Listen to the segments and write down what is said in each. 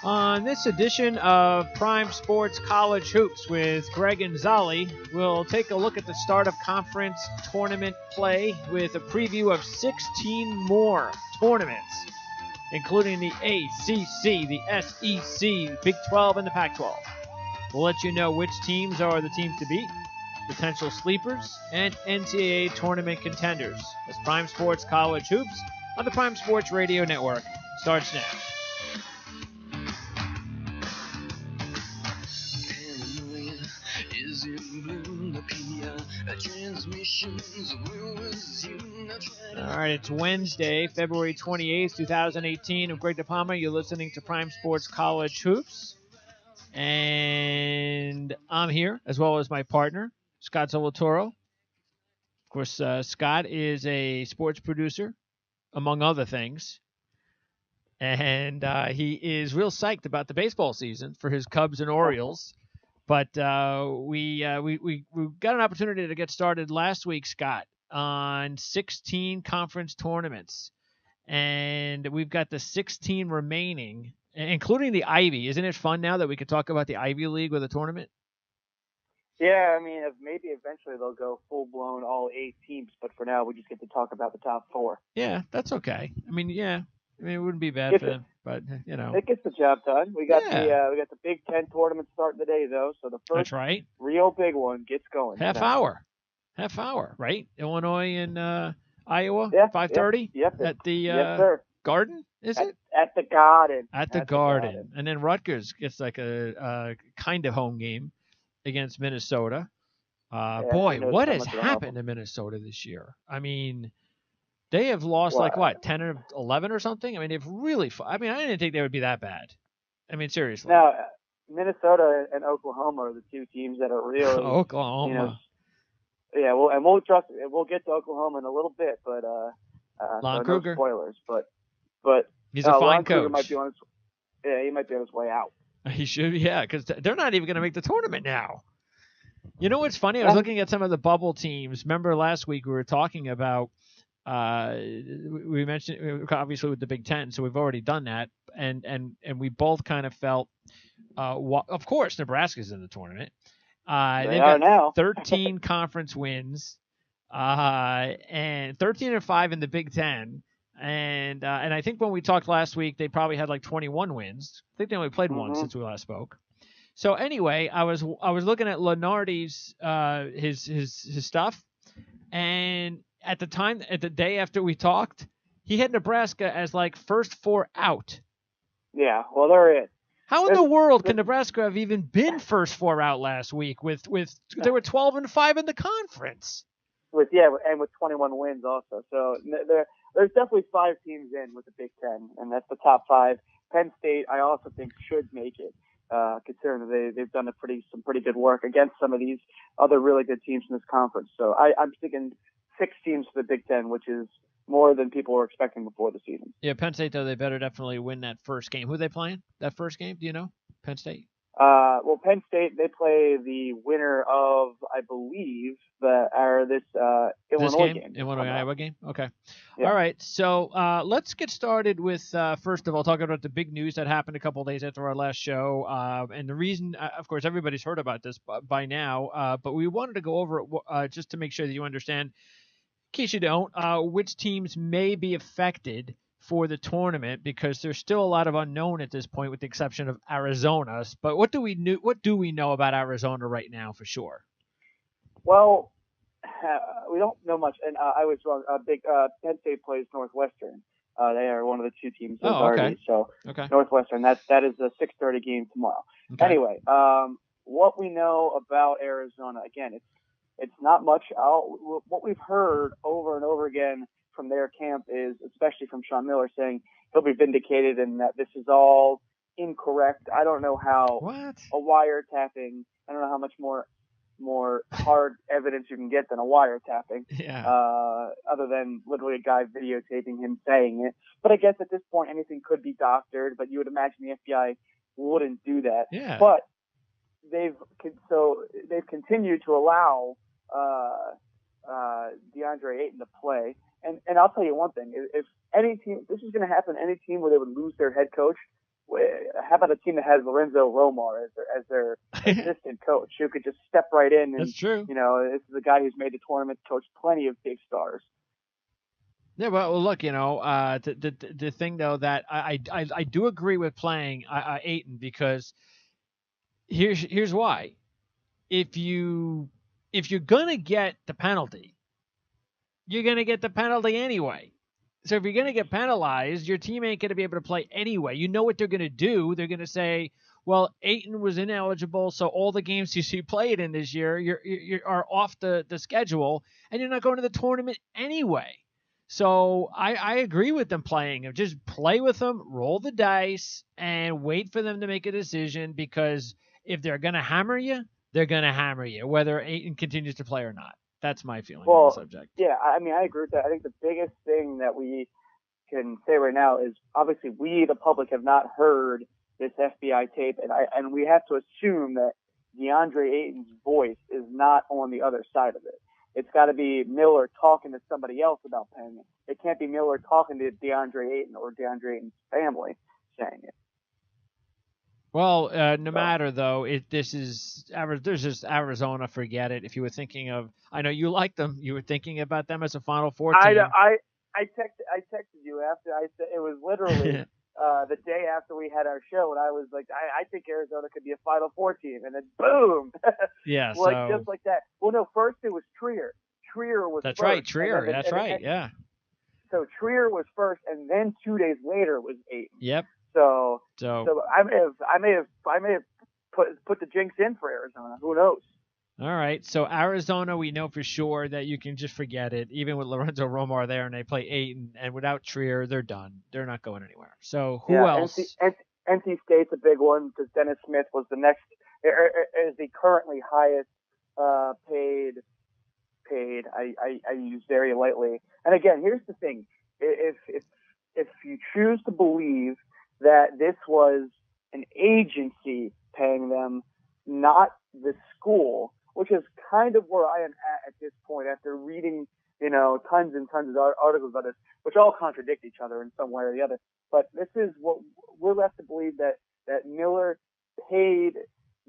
On this edition of Prime Sports College Hoops with Greg and Zolly, we'll take a look at the start of conference tournament play with a preview of 16 more tournaments, including the ACC, the SEC, Big 12, and the Pac 12. We'll let you know which teams are the teams to beat, potential sleepers, and NCAA tournament contenders as Prime Sports College Hoops on the Prime Sports Radio Network starts now. All right, it's Wednesday, February 28th, 2018. I'm Greg DePalma. You're listening to Prime Sports College Hoops. And I'm here, as well as my partner, Scott Zolatoro. Of course, Scott is a sports producer, among other things. And he is real psyched about the baseball season for his Cubs and Orioles. But we got an opportunity to get started last week, Scott, on 16 conference tournaments. And we've got the 16 remaining, including the Ivy. Isn't it fun now that we could talk about the Ivy League with a tournament? Yeah, I mean, maybe eventually they'll go full-blown all 8 teams, but for now we just get to talk about the top 4. Yeah, that's okay. I mean, it wouldn't be bad for them, but it gets the job done. We got the Big Ten tournament starting today, though, so the first real big one gets going. Half hour, right? Illinois and Iowa, 5:30. Yep. At the Garden, is it? At the Garden. At the Garden, and then Rutgers gets like a kind of home game against Minnesota. Boy, what has happened to Minnesota this year? I mean, they have lost 10 or 11 or something. I mean, they've really. I didn't think they would be that bad. I mean, seriously. Now, Minnesota and Oklahoma are the 2 teams that are really Oklahoma. We'll get to Oklahoma in a little bit, but Lon Kruger. No spoilers, but he's a fine Lon coach. Kruger might be on he might be on his way out. He should, because they're not even going to make the tournament now. You know what's funny? I was looking at some of the bubble teams. Remember last week we were talking about. We mentioned obviously with the Big Ten, so we've already done that, and we both kind of felt. Of course, Nebraska's in the tournament. They've got now 13 conference wins, and 13-5 in the Big Ten. And I think when we talked last week, they probably had like 21 wins. I think they only played one since we last spoke. So anyway, I was looking at Lenardi's his stuff, and at the day after we talked, he had Nebraska as like first 4 out. Yeah, well, they're in. How in the world can Nebraska have even been first 4 out last week? With they were 12-5 in the conference. With 21 wins also. So there's definitely 5 teams in with the Big Ten, and that's the top 5. Penn State, I also think, should make it, considering they've done some pretty good work against some of these other really good teams in this conference. So I'm thinking 6 teams for the Big Ten, which is more than people were expecting before the season. Yeah, Penn State, though, they better definitely win that first game. Who are they playing that first game? Do you know? Penn State? Penn State, they play the winner of, I believe, this Illinois game. Illinois-Iowa game? Okay. Yeah. All right. So let's get started with, first of all, talking about the big news that happened a couple of days after our last show. And the reason, of course, everybody's heard about this by now, but we wanted to go over it just to make sure that you understand, in case you don't, which teams may be affected for the tournament, because there's still a lot of unknown at this point, with the exception of Arizona. But what do we know about Arizona right now for sure? Well, we don't know much, and I was wrong. Penn State plays Northwestern. They are one of the 2 teams. Okay. Northwestern. That is a 6:30 game tomorrow. Okay. Anyway, what we know about Arizona, again, it's not much. What we've heard over and over again from their camp is, especially from Sean Miller, saying he'll be vindicated and that this is all incorrect. I don't know how a wiretapping. I don't know how much more hard evidence you can get than a wiretapping. Yeah. Other than literally a guy videotaping him saying it. But I guess at this point anything could be doctored. But you would imagine the FBI wouldn't do that. Yeah. But they've continued to allow DeAndre Ayton to play. And I'll tell you one thing: if any team, this is going to happen, any team where they would lose their head coach how about a team that has Lorenzo Romar as their assistant coach, who could just step right in and, That's true. This is a guy who's made the tournament, coached plenty of big stars. Yeah, well, look, the thing though that I do agree with playing Ayton, because here's why. If you're gonna get the penalty, you're gonna get the penalty anyway. So if you're gonna get penalized, your team ain't gonna be able to play anyway. You know what they're gonna do? They're gonna say, well, Ayton was ineligible, so all the games he played in this year you are off the schedule, and you're not going to the tournament anyway. So I agree with them playing him. Just play with them, roll the dice, and wait for them to make a decision, because if they're going to hammer you, they're going to hammer you, whether Ayton continues to play or not. That's my feeling on the subject. Yeah, I mean, I agree with that. I think the biggest thing that we can say right now is, obviously, we, the public, have not heard this FBI tape, and we have to assume that DeAndre Ayton's voice is not on the other side of it. It's got to be Miller talking to somebody else about paying it. It can't be Miller talking to DeAndre Ayton or DeAndre Ayton's family saying it. Well, no matter though, there's just Arizona. Forget it. If you were thinking of, I know you like them. You were thinking about them as a Final Four team. I texted you after. I said it was literally the day after we had our show, and I was like, I think Arizona could be a Final Four team, and then boom, yeah, just like that. Well, no, first it was Trier. Trier was that's first, right, Trier. That's right, yeah. So Trier was first, and then 2 days later was Ayton. Yep. So I may have put the jinx in for Arizona. Who knows? All right. So Arizona, we know for sure that you can just forget it. Even with Lorenzo Romar there, and they play Ayton, and without Trier, they're done. They're not going anywhere. So who else? NC State's a big one, because Dennis Smith was the next, is the currently highest paid. I use very lightly. And again, here's the thing: if you choose to believe that this was an agency paying them, not the school, which is kind of where I am at this point after reading, tons and tons of articles about this, which all contradict each other in some way or the other. But this is what we're left to believe, that Miller paid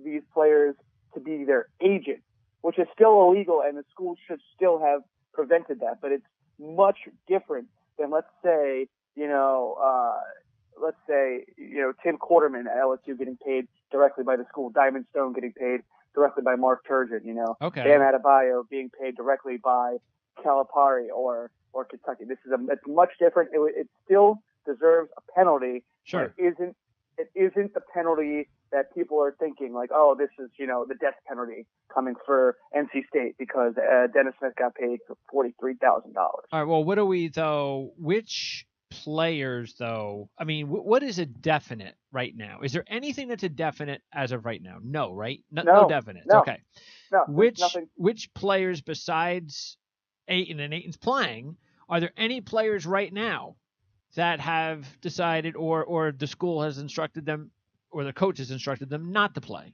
these players to be their agent, which is still illegal, and the school should still have prevented that. But it's much different than, let's say, Tim Quarterman at LSU getting paid directly by the school, Diamond Stone getting paid directly by Mark Turgeon, okay. Bam Adebayo being paid directly by Calipari or Kentucky. It's much different. It still deserves a penalty. Sure. It isn't the penalty that people are thinking, like, oh, this is, the death penalty coming for NC State because Dennis Smith got paid $43,000. All right. Well, what do we, though? Which players, though? I mean, what is a definite right now? Is there anything that's a definite as of right now? No, right? No definite. No. Okay. No. Which players besides Ayton and Ayton's playing, are there any players right now that have decided or the school has instructed them or the coach has instructed them not to play?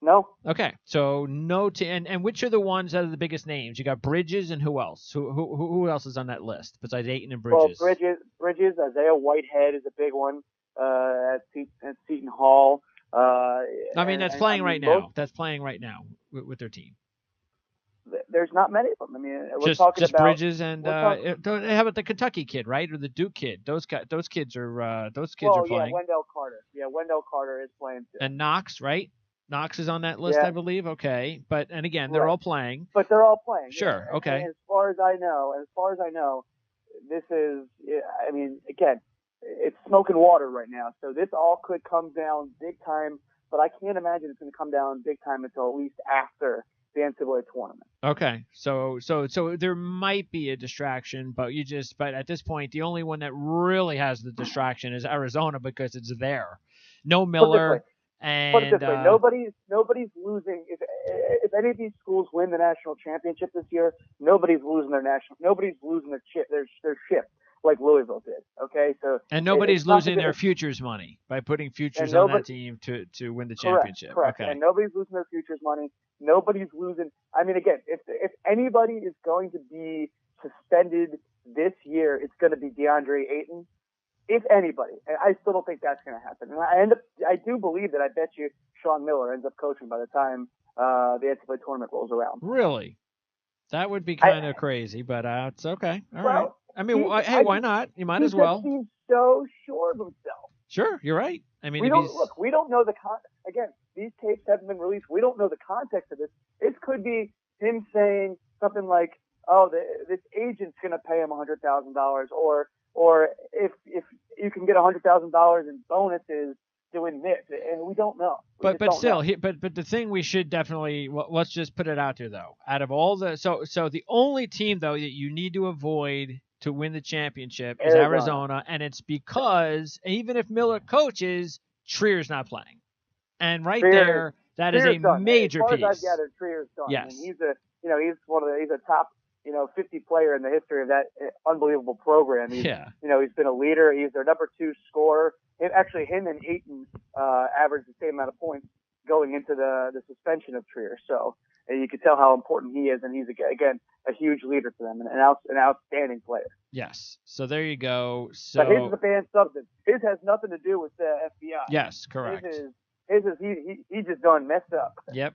No. Okay, so no. And which are the ones that are the biggest names? You got Bridges, and who else? Who else is on that list besides Ayton and Bridges? Well, Bridges, Isaiah Whitehead is a big one at Seton Hall. That's playing right now. That's playing right now with their team. There's not many of them. I mean, we're just talking about Bridges and how about the Kentucky kid, right, or the Duke kid? Those kids are playing. Wendell Carter. Yeah, Wendell Carter is playing too. And Knox, right? Knox is on that list, I believe. Okay, and again, they're all playing. But they're all playing. Sure. Yeah. Okay. And as far as I know, this is. I mean, again, it's smoke and water right now. So this all could come down big time, but I can't imagine it's going to come down big time until at least after the NCAA tournament. Okay, so there might be a distraction, but at this point, the only one that really has the distraction is Arizona because it's there. No Miller. Put it this way, nobody's losing. If any of these schools win the national championship this year, nobody's losing their ship like Louisville did. Okay, so nobody's losing their futures money by putting futures on that team to win the championship. Correct. Okay. And nobody's losing their futures money. Nobody's losing. I mean, again, if anybody is going to be suspended this year, it's going to be DeAndre Ayton. if anybody, and I still don't think that's going to happen. And I do believe that I bet you Sean Miller ends up coaching by the time the NCAA tournament rolls around. Really? That would be kind of crazy, but it's okay. All right. I mean, hey, why not? You might as well. He seems so sure of himself. Sure, you're right. I mean, we don't know the again. These tapes haven't been released. We don't know the context of this. This could be him saying something like, "Oh, this agent's going to pay him $100,000," or if you can get $100,000 in bonuses doing this, and we don't know. But still, but the thing we should definitely let's just put it out there though. Out of all the so the only team though that you need to avoid to win the championship is Arizona, and it's because even if Miller coaches, Trier's not playing, and there that is a major piece. As far as I've gathered, Trier's done. Yes, I mean, he's a top 50 player in the history of that unbelievable program. He's been a leader. He's their number 2 scorer. Actually, him and Ayton averaged the same amount of points going into the suspension of Trier. So you can tell how important he is, and he's again a huge leader for them and an outstanding player. Yes. So there you go. So but his is a banned substance. His has nothing to do with the FBI. Yes, correct. His is he just done messed up. Yep.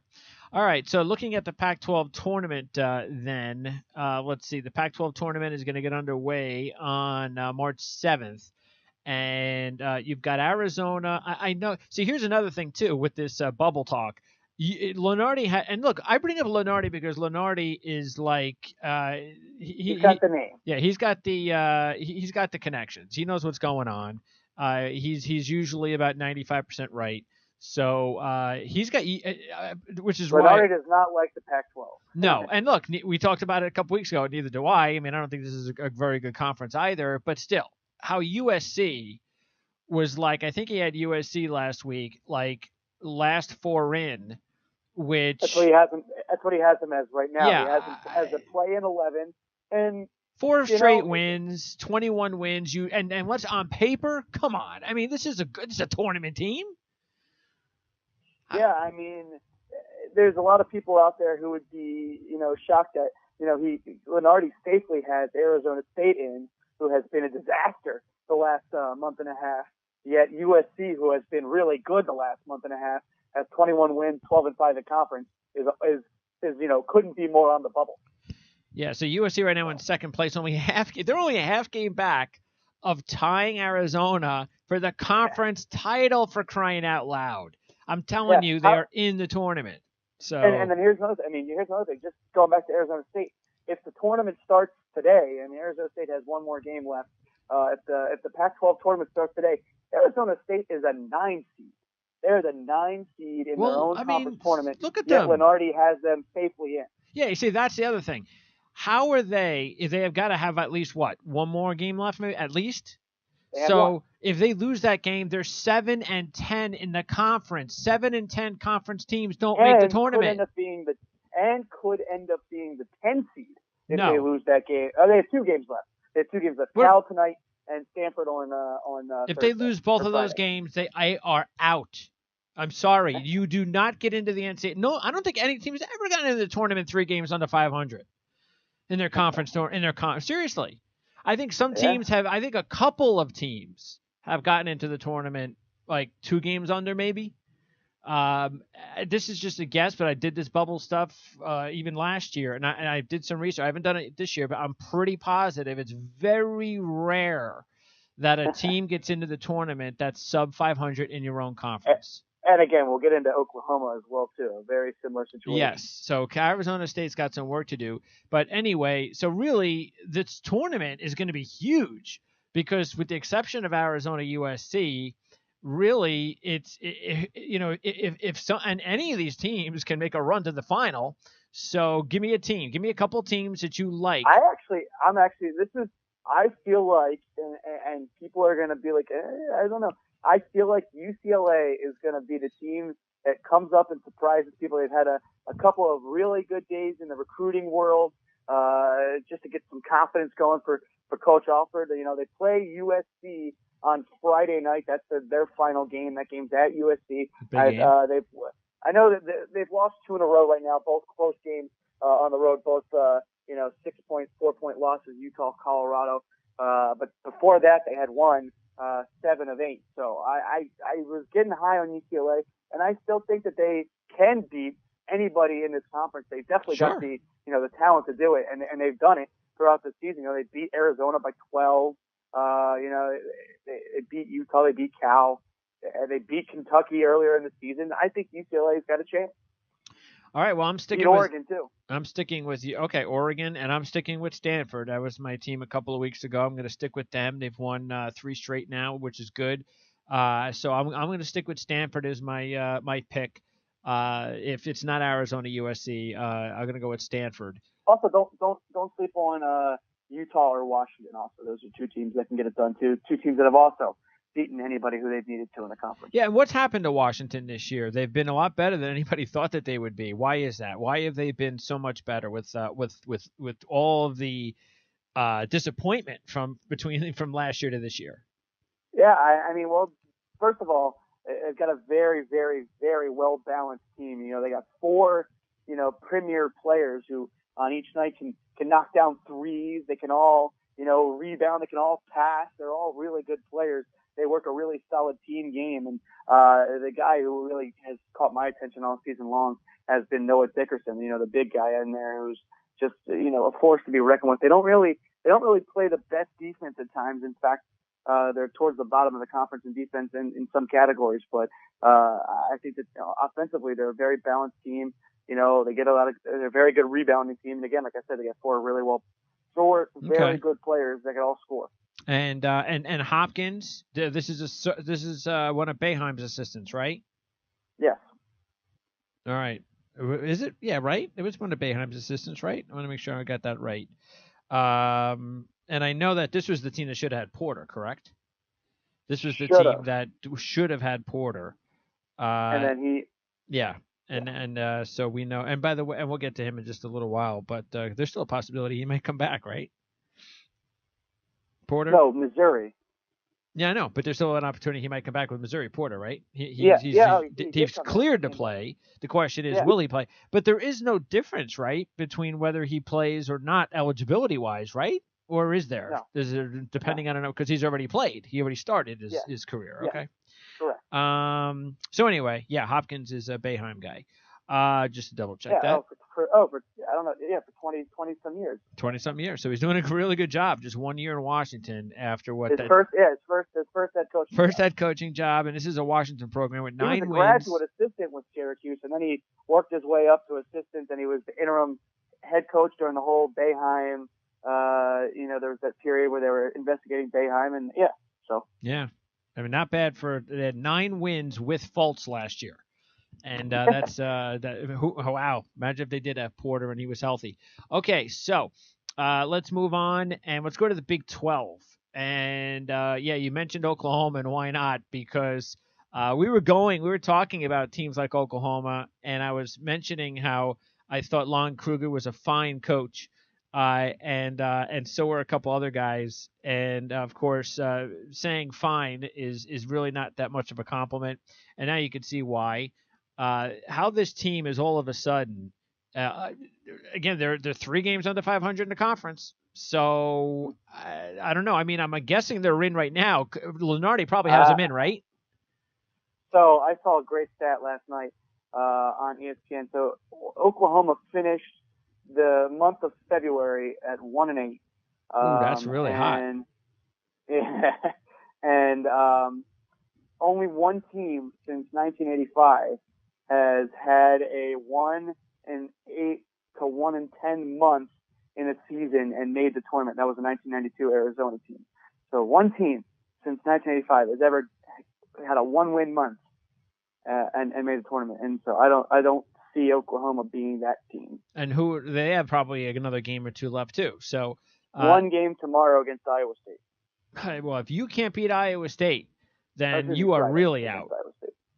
All right. So looking at the Pac-12 tournament, then let's see. The Pac-12 tournament is going to get underway on March 7th. And you've got Arizona. I know. See, here's another thing, too, with this bubble talk. Lunardi and look, I bring up Lunardi because Lunardi is like he's got the name. Yeah, he's got the connections. He knows what's going on. He's usually about 95% right. So he's got, which is Lunardi does not like the Pac-12. No, and look, we talked about it a couple weeks ago. Neither do I. I mean, I don't think this is a very good conference either. But still, how USC was like, I think he had USC last week, like last 4 in, which that's what he has him as right now. Yeah, he has him as a play-in 11 and 4 straight wins, 21 wins. And what's on paper? Come on, I mean, this is a tournament team. Yeah, I mean, there's a lot of people out there who would be, shocked that, Lunardi safely has Arizona State in, who has been a disaster the last month and a half. Yet USC, who has been really good the last month and a half, has 21 wins, 12-5 in conference, is couldn't be more on the bubble. Yeah, so USC right now in second place, they're only a half game back of tying Arizona for the conference title, for crying out loud. I'm telling you, they are in the tournament. So and then here's another thing. Just going back to Arizona State, if the tournament starts today, and Arizona State has one more game left, if the Pac-12 tournament starts today, Arizona State is a 9 seed. They're the 9 seed in their own conference tournament. Look at them. Lunardi has them safely in. Yeah, you see, that's the other thing. How are they? If they have got to have at least one more game left, maybe at least. So if they lose that game, they're 7-10 in the conference. 7-10 conference teams don't make the tournament. Could end up being the 10 seed if they lose that game. They have 2 games left. Cal tonight and Stanford on. If Thursday, they lose both of those games, they are out. I'm sorry, you do not get into the NCAA. No, I don't think any team has ever gotten into the tournament 3 games under 500 in their conference. Seriously. I think some teams have. I think a couple of teams have gotten into the tournament like 2 games under, maybe. This is just a guess, but I did this bubble stuff even last year, and I did some research. I haven't done it this year, but I'm pretty positive it's very rare that a team gets into the tournament that's sub 500 in your own conference. And again, we'll get into Oklahoma as well, too. A very similar situation. Yes. So Arizona State's got some work to do. But anyway, so really, this tournament is going to be huge because with the exception of Arizona USC, really, if any of these teams can make a run to the final. So give me a team. Give me a couple teams that you like. I feel like, and people are going to be like, I don't know. I feel like UCLA is going to be the team that comes up and surprises people. They've had a couple of really good days in the recruiting world, just to get some confidence going for Coach Alford. They play USC on Friday night. That's their final game. That game's at USC. I know that they've lost 2 in a row right now, both close games on the road, both 6-point, 4-point losses, Utah, Colorado. But before that, they had one 7 of 8. So I was getting high on UCLA, and I still think that they can beat anybody in this conference. They've definitely got the talent to do it, and they've done it throughout the season. They beat Arizona by 12. They beat Utah. They beat Cal. They beat Kentucky earlier in the season. I think UCLA's got a chance. All right, well, I'm sticking with Oregon too. I'm sticking with you. Okay, Oregon, and I'm sticking with Stanford. That was my team a couple of weeks ago. I'm going to stick with them. They've won 3 straight now, which is good. So I'm going to stick with Stanford as my pick. If it's not Arizona, USC, I'm going to go with Stanford. Also, don't sleep on Utah or Washington. Also, those are 2 teams that can get it done too. 2 teams that have also beaten anybody who they've needed to in the conference. Yeah, and what's happened to Washington this year? They've been a lot better than anybody thought that they would be. Why is that? Why have they been so much better with all of the disappointment from last year to this year? Yeah, I mean, well, first of all, they've got a very, very, very well balanced team. They got 4, premier players who on each night can knock down threes. They can all, rebound. They can all pass. They're all really good players. They work a really solid team game, and the guy who really has caught my attention all season long has been Noah Dickerson. The big guy in there who's just a force to be reckoned with. They don't really play the best defense at times. In fact, they're towards the bottom of the conference in defense in some categories. But I think that offensively they're a very balanced team. They get they're a very good rebounding team. And again, like I said, they got 4 very good players that can all score. And Hopkins, this is one of Boeheim's assistants, right? Yes. All right. Is it? Yeah, right. It was one of Boeheim's assistants, right? I want to make sure I got that right. And I know that this was the team that should have had Porter, correct? This was the team that should have had Porter. And then he. Yeah. And so we know. And by the way, and we'll get to him in just a little while, but there's still a possibility he might come back, right? Porter? No, Missouri. Yeah, I know, but there's still an opportunity he might come back with Missouri. Porter, right? He's cleared to play. The question is, will he play? But there is no difference, right, between whether he plays or not eligibility-wise, right? Or is there? No. Is there, depending on, because he's already played. He already started his career, okay? Correct. So anyway, Hopkins is a Boeheim guy. Just to double check that. For I don't know, for 20 some years. 20-something years. So he's doing a really good job. Just 1 year in Washington after what? His first head coaching. Head coaching job, and this is a Washington program with 9 wins. He was a graduate assistant with Syracuse, and then he worked his way up to assistant, and he was the interim head coach during the whole Boeheim. There was that period where they were investigating Boeheim, and so. Yeah, I mean, not bad they had 9 wins with Fultz last year. And that's wow. Imagine if they did have Porter and he was healthy. Okay, so let's move on and let's go to the Big 12. And you mentioned Oklahoma, and why not? Because we were talking about teams like Oklahoma, and I was mentioning how I thought Lon Kruger was a fine coach, and so were a couple other guys. And of course, saying fine is really not that much of a compliment. And now you can see why. How this team is all of a sudden, again, they're 3 games under 500 in the conference. So I don't know. I mean, I'm guessing they're in right now. Lunardi probably has them in, right? So I saw a great stat last night on ESPN. So Oklahoma finished the month of February at 1-8. That's really hot. And only one team since 1985 has had a 1-8 to 1-10 month in a season and made the tournament. That was the 1992 Arizona team. So one team since 1985 has ever had a 1-win month and made the tournament. And so I don't see Oklahoma being that team. And they have probably another game or 2 left too. So one game tomorrow against Iowa State. Well, if you can't beat Iowa State, then you are really out.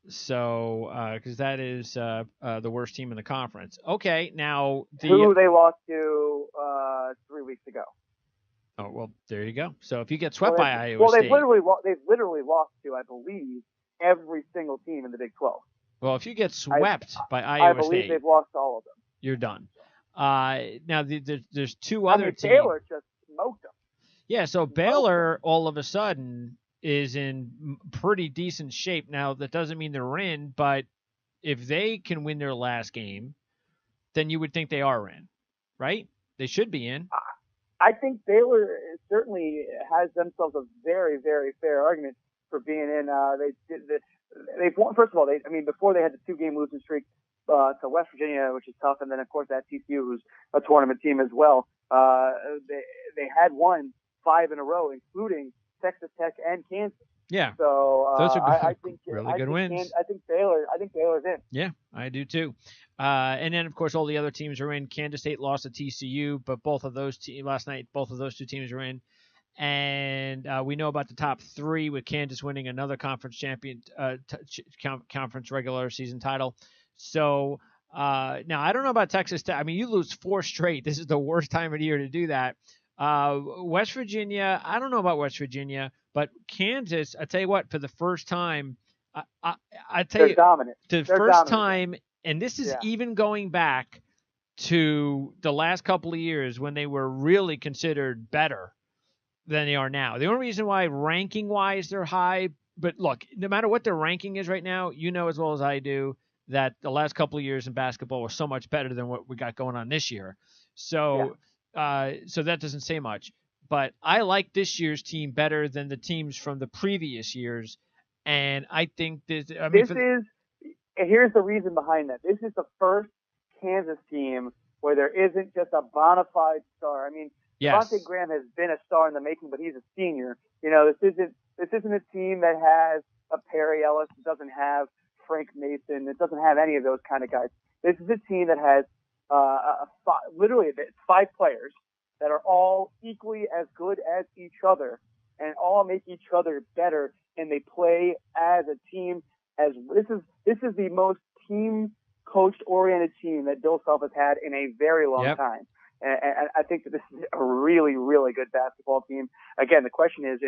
So, because that is the worst team in the conference. Okay, now who they lost to 3 weeks ago. Oh well, there you go. So if you get swept by Iowa State, they've literally lost to, I believe, every single team in the Big 12. Well, if you get swept by Iowa State, I believe they've lost to all of them. You're done. Now there's 2 other teams. Baylor just smoked them. Yeah, so Baylor all of a sudden is in pretty decent shape. Now, that doesn't mean they're in, but if they can win their last game, then you would think they are in, right? They should be in. I think Baylor certainly has themselves a very, very fair argument for being in. They've won. First of all, before they had the 2-game losing streak to West Virginia, which is tough, and then of course at TCU, who's a tournament team as well. They had won 5 in a row, including Texas Tech and Kansas. Yeah. So those are good, I think really good wins. I think Baylor's in. Yeah, I do too. And then of course all the other teams are in. Kansas State lost to TCU, but both of those last night, both of those two teams are in. And we know about the top 3 with Kansas winning another conference conference regular season title. So now I don't know about Texas Tech. I mean, you lose 4 straight. This is the worst time of the year to do that. West Virginia, I don't know about West Virginia, but Kansas, I tell you what, for the first time, I tell They're you, dominant. the They're first dominant. time, and this is even going back to the last couple of years when they were really considered better than they are now. The only reason why ranking-wise they're high, but look, no matter what their ranking is right now, you know as well as I do that the last couple of years in basketball were so much better than what we got going on this year. So, so that doesn't say much. But I like this year's team better than the teams from the previous years, and I think this. I mean, here's the reason behind that. This is the first Kansas team where there isn't just a bona fide star. I mean, yes. Devontae Graham has been a star in the making, but he's a senior. You know, this isn't a team that has a Perry Ellis. It doesn't have Frank Mason. It doesn't have any of those kind of guys. This is a team that has literally 5 players that are all equally as good as each other and all make each other better, and they play as a team. As this is the most team coached oriented team that Bill Self has had in a very long time. And I think that this is a really, really good basketball team. Again, the question is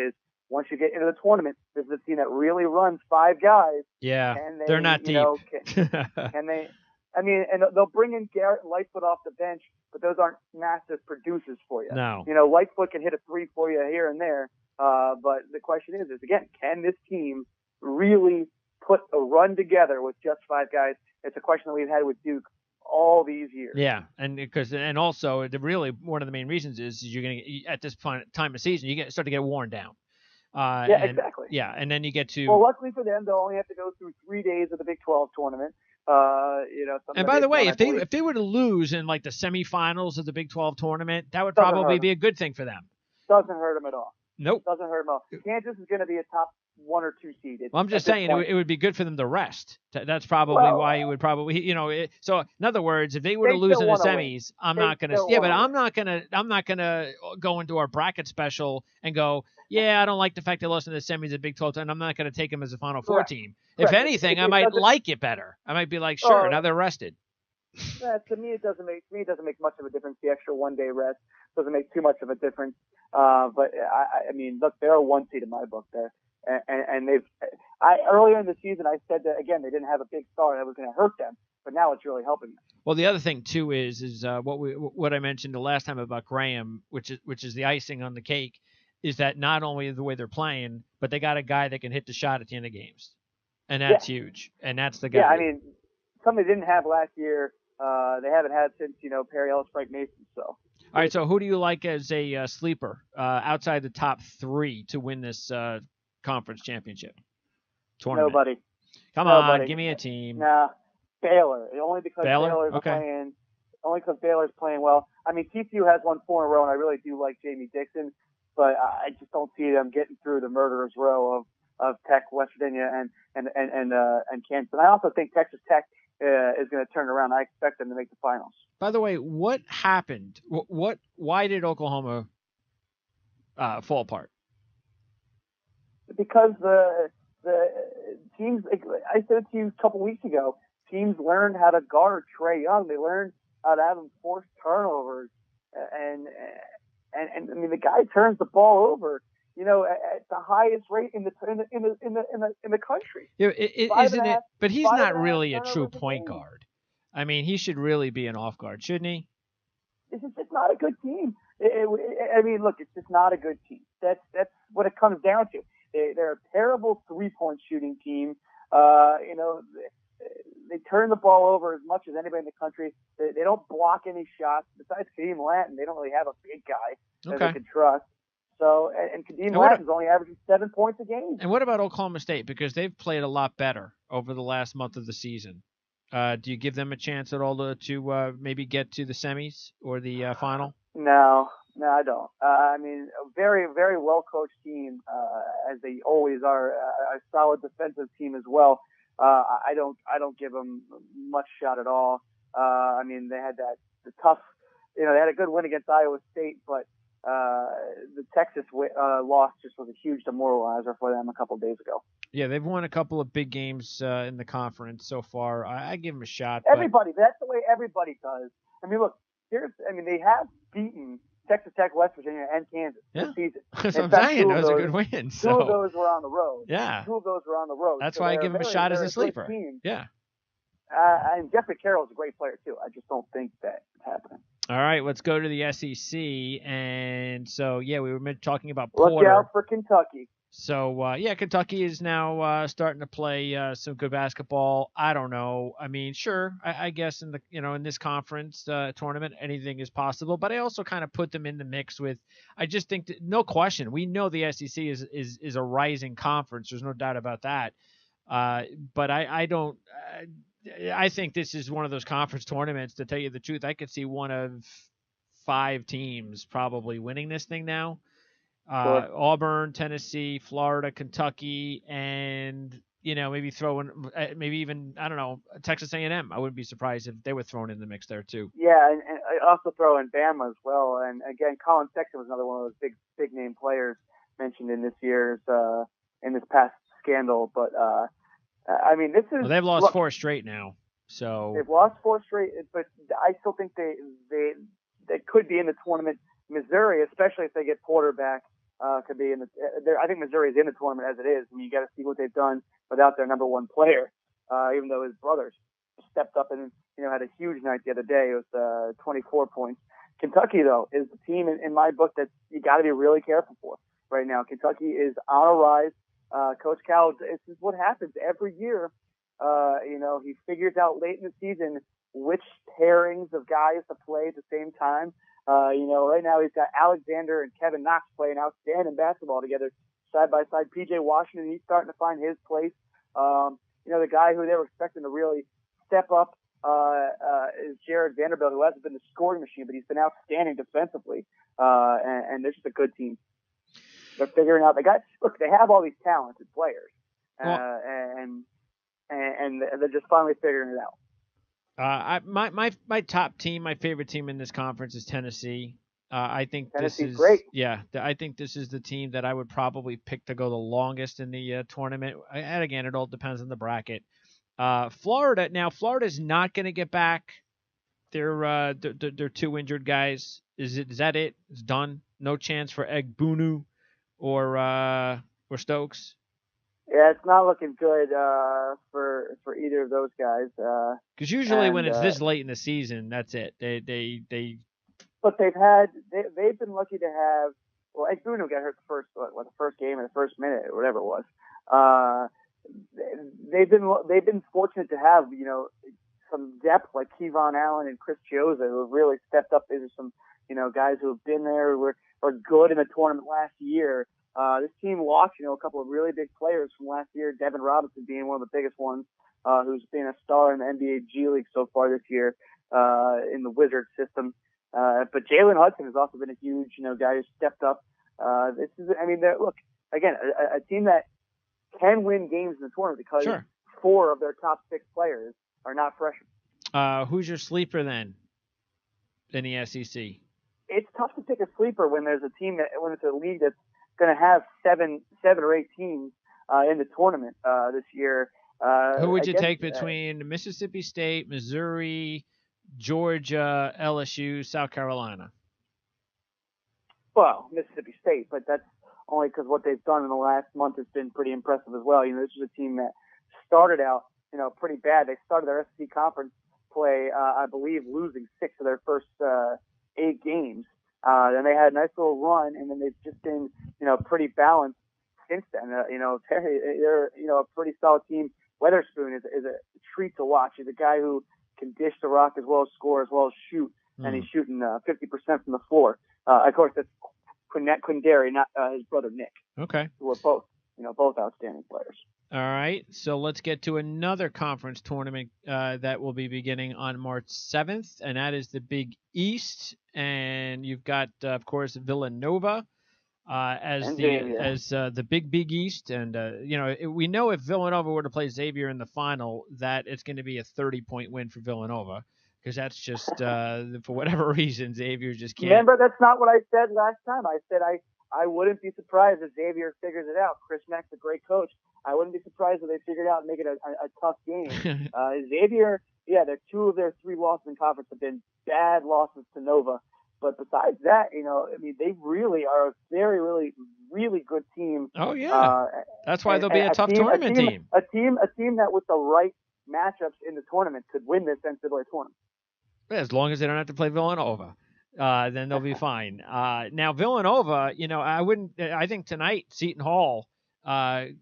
once you get into the tournament, this is a team that really runs 5 guys. Yeah, and they're not deep. And they'll bring in Garrett and Lightfoot off the bench, but those aren't massive producers for you. No. You know, Lightfoot can hit a 3 for you here and there. But the question is again, can this team really put a run together with just 5 guys? It's a question that we've had with Duke all these years. Yeah, and also really one of the main reasons is you're going to, at this time of season, you start to get worn down. Exactly. Yeah, and then you get to. Well, luckily for them, they'll only have to go through 3 days of the Big 12 tournament. And by the way, if they were to lose in like the semifinals of the Big 12 tournament, that would probably be a good thing for them. Doesn't hurt them at all. Nope. Doesn't hurt them at all. Kansas is going to be a top 1 or 2 seed. Well, I'm just saying it would be good for them to rest. That's probably why you would probably, so in other words, if they were to lose in the semis, I'm not going to go into our bracket special and go, I don't like the fact they lost in the semis at Big 12, and I'm not going to take them as a Final Four team. If anything, I might like it better. I might be like, sure, now they're rested. To me, it doesn't make much of a difference. The extra 1-day rest doesn't make too much of a difference. But I mean, look, they're a 1 seed in my book there. And earlier in the season, I said that again, they didn't have a big star that was going to hurt them, but now it's really helping them. Well, the other thing too is what I mentioned the last time about Graham, which is the icing on the cake, is that not only the way they're playing, but they got a guy that can hit the shot at the end of games, and that's huge. And that's the guy. Yeah, I mean, something they didn't have last year. They haven't had since Perry Ellis, Frank Mason. So. All right, so who do you like as a sleeper outside the top 3 to win this conference championship tournament? Nobody. Come on, give me a team. Nah, Baylor. Only because Baylor's playing. Only because Baylor's playing well. I mean, TCU has won 4 in a row, and I really do like Jamie Dixon, but I just don't see them getting through the murderer's row of Tech, West Virginia, and Kansas. And I also think Texas Tech is going to turn around. I expect them to make the finals. By the way, what happened? Why did Oklahoma fall apart? Because the teams, I said to you a couple weeks ago, teams learned how to guard Trae Young. They learned how to have him force turnovers, and I mean the guy turns the ball over, at the highest rate in the country. Yeah, isn't it? But he's not really a true point guard. I mean, he should really be an off guard, shouldn't he? This is just not a good team. I mean, look, it's just not a good team. That's what it comes down to. They're a terrible 3-point shooting team. You know, they turn the ball over as much as anybody in the country. They don't block any shots. Besides Kadeem Lanton, they don't really have a big guy that they can trust. So, and Kadeem Lanton's only averaging 7 points a game. And what about Oklahoma State? Because they've played a lot better over the last month of the season. Do you give them a chance at all to maybe get to the semis or the final? No, I don't. I mean, a very, very well-coached team, as they always are, a solid defensive team as well. I don't give them much shot at all. I mean, they had the tough, they had a good win against Iowa State, but the Texas loss just was a huge demoralizer for them a couple of days ago. Yeah, they've won a couple of big games in the conference so far. I give them a shot. Everybody, that's the way everybody does. I mean, look, they have beaten Texas Tech, West Virginia, and Kansas this season. That's what I'm saying. Those are good wins. Two of those were on the road. Yeah. Two of those were on the road. That's why I give them a shot as a sleeper. Yeah. And Jeffrey Carroll's a great player, too. I just don't think that's happening. All right, let's go to the SEC. And so, we were talking about Porter. Look out for Kentucky. So, Kentucky is now starting to play some good basketball. I don't know. I mean, sure, I guess in the in this conference tournament, anything is possible. But I also kind of put them in the mix with. I just think that, no question, we know the SEC is a rising conference. There's no doubt about that. But I don't. I think this is one of those conference tournaments. To tell you the truth, I could see one of 5 teams probably winning this thing now. Sure. Auburn, Tennessee, Florida, Kentucky, and maybe throw in maybe even Texas A&M. I wouldn't be surprised if they were thrown in the mix there too. Yeah, and I also throw in Bama as well. And again, Colin Sexton was another one of those big name players mentioned in this year's in this past scandal. But I mean, this is they've lost 4 straight now. So they've lost 4 straight, but I still think they could be in the tournament. Missouri, especially if they get Porter back, could be in the. I think Missouri is in the tournament as it is. I mean, you got to see what they've done without their number 1 player. Even though his brothers stepped up and had a huge night the other day with 24 points. Kentucky, though, is the team in my book that you got to be really careful for right now. Kentucky is on a rise. Coach Cal, this is what happens every year. He figures out late in the season which pairings of guys to play at the same time. Right now he's got Alexander and Kevin Knox playing outstanding basketball together side by side. PJ Washington, he's starting to find his place. The guy who they were expecting to really step up is Jared Vanderbilt, who hasn't been the scoring machine, but he's been outstanding defensively. And they're just a good team. They're figuring out. They have all these talented players, and they're just finally figuring it out. My top team, my favorite team in this conference is Tennessee. I think Tennessee's great. Yeah, I think this is the team that I would probably pick to go the longest in the tournament. And again, it all depends on the bracket. Florida. Now, Florida's not going to get back. They're 2 injured guys. Is that it? It's done. No chance for Egbunu or Stokes. Yeah, it's not looking good for either of those guys. Because usually when it's this late in the season, that's it. They. But they've been lucky to have. Well, Egbunu got hurt the first game or the first minute or whatever it was. They've been fortunate to have some depth like Kevon Allen and Chris Chioza, who have really stepped up. These are some guys who have been there, who were good in the tournament last year. This team lost, a couple of really big players from last year, Devin Robinson being one of the biggest ones, who's been a star in the NBA G League so far this year, in the Wizards system. But Jalen Hudson has also been a huge, guy who stepped up. Look, again, a team that can win games in the tournament because 4 of their top 6 players are not freshmen. Who's your sleeper then in the SEC? It's tough to pick a sleeper when there's a team when it's a league that's going to have 7 or 8 teams in the tournament this year. Who would you take between Mississippi State, Missouri, Georgia, LSU, South Carolina? Well, Mississippi State, but that's only because what they've done in the last month has been pretty impressive as well. This is a team that started out, pretty bad. They started their SEC conference play, I believe, losing 6 of their first 8 games. Then they had a nice little run, and then they've just been, pretty balanced since then. They're a pretty solid team. Weatherspoon is a treat to watch. He's a guy who can dish the rock as well as score as well as shoot, and he's shooting 50% from the floor. Of course, that's Quindary, not his brother Nick. Okay. Who are both outstanding players. All right, so let's get to another conference tournament that will be beginning on March 7th, and that is the Big East. And you've got, of course, Villanova as the Big East. And we know if Villanova were to play Xavier in the final, that it's going to be a 30-point win for Villanova, because that's just for whatever reason Xavier just can't. Remember, that's not what I said last time. I said I wouldn't be surprised if Xavier figures it out. Chris Mack's a great coach. I wouldn't be surprised if they figure it out and make it a tough game. Xavier, they're 2 of their 3 losses in conference have been bad losses to Nova. But besides that, they really are a very, really, really good team. Oh yeah, that's why they'll be a tough tournament team. A team that with the right matchups in the tournament could win this NCAA tournament. As long as they don't have to play Villanova. Then they'll be fine. Now Villanova, I think tonight Seton Hall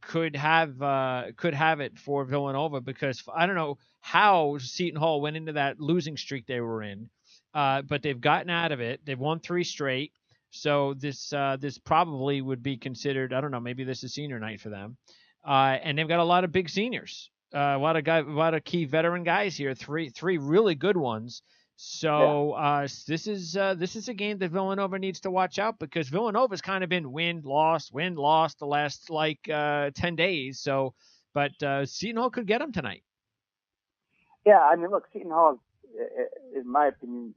could have it for Villanova, because I don't know how Seton Hall went into that losing streak they were in, but they've gotten out of it. They've won 3 straight, so this probably would be considered. I don't know, maybe this is senior night for them, and they've got a lot of big seniors, a lot of key veteran guys here. Three really good ones. So this is a game that Villanova needs to watch out, because Villanova's kind of been win loss the last 10 days. So, but Seton Hall could get them tonight. Yeah, I mean, look, Seton Hall is, in my opinion,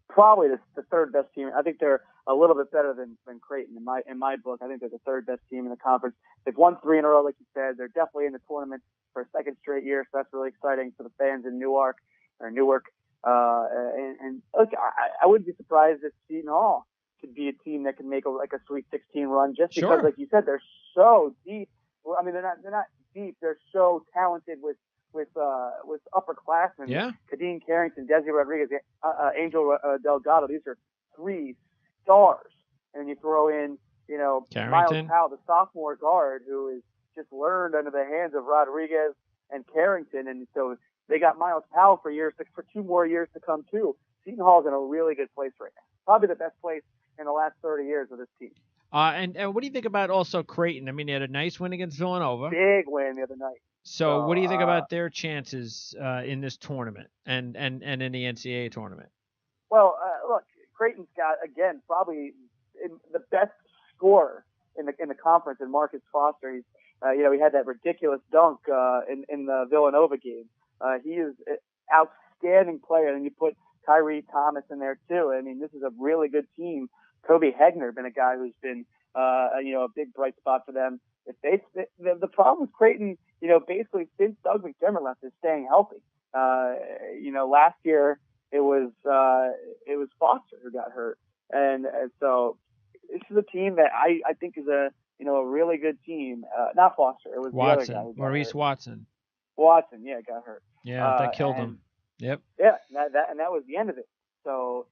probably the 3rd best team. I think they're a little bit better than Creighton in my book. I think they're the 3rd best team in the conference. They've won 3 in a row, like you said. They're definitely in the tournament for a 2nd straight year, so that's really exciting for the fans in Newark. And look, I wouldn't be surprised if Seton Hall could be a team that can make a Sweet 16 run, just because, like you said, they're so deep. Well, I mean, they're not deep. They're so talented with upperclassmen. Yeah. Kadeem Carrington, Desi Rodriguez, Angel Delgado. These are 3 stars. And you throw in, Miles Powell, the sophomore guard, who is just learned under the hands of Rodriguez and Carrington, and so they got Miles Powell for 2 more years to come too. Seton Hall's in a really good place right now. Probably the best place in the last 30 years of this team. And what do you think about also Creighton? I mean, they had a nice win against Villanova. Big win the other night. So what do you think about their chances in this tournament and in the NCAA tournament? Well, look, Creighton's got, again, probably the best scorer in the conference in Marcus Foster. He's, he had that ridiculous dunk in the Villanova game. He is an outstanding player, and you put Kyrie Thomas in there too. I mean, this is a really good team. Kobe Hegner been a guy who's been, a big bright spot for them. If the problem with Creighton, basically since Doug McDermott left, is staying healthy. Last year it was Foster who got hurt, and so this is a team that I think is a really good team. Not Foster, it was Watson, the other guy. Maurice Watson. Watson, yeah, got hurt. Yeah, that killed him. Yep. Yeah, that was the end of it. So,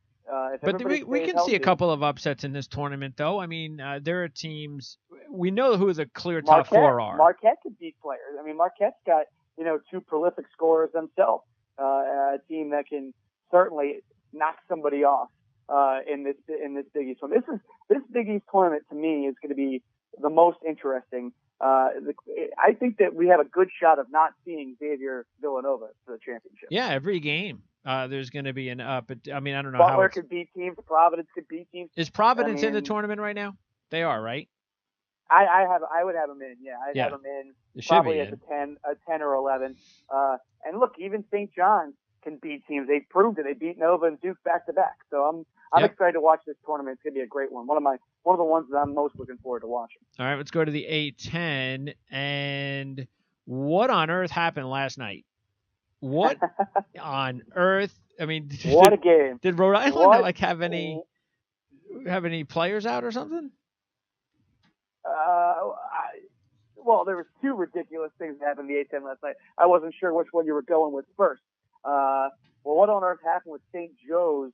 but we can see a couple of upsets in this tournament, though. I mean, there are teams. We know who the clear top 4 are. Marquette could beat players. I mean, Marquette's got 2 prolific scorers themselves. A team that can certainly knock somebody off in this Big East. So this Big East tournament to me is going to be the most interesting. I think that we have a good shot of not seeing Xavier Villanova for the championship. Yeah, every game there's going to be an up. I mean, I don't know Butler how could beat teams. Providence could beat teams. Is Providence in the tournament right now? They are, right? I would have them in. Yeah, I'd have them in. Probably at a 10 or 11. And look, even St. John's can beat teams. They proved it. They beat Nova and Duke back to back. So I'm excited to watch this tournament. It's gonna be a great one. One of the ones that I'm most looking forward to watching. All right, let's go to the A10. And what on earth happened last night? What on earth? I mean, what a game! Did Rhode Island have any players out or something? Well, there was 2 ridiculous things that happened in the A10 last night. I wasn't sure which one you were going with first. What on earth happened with St. Joe's?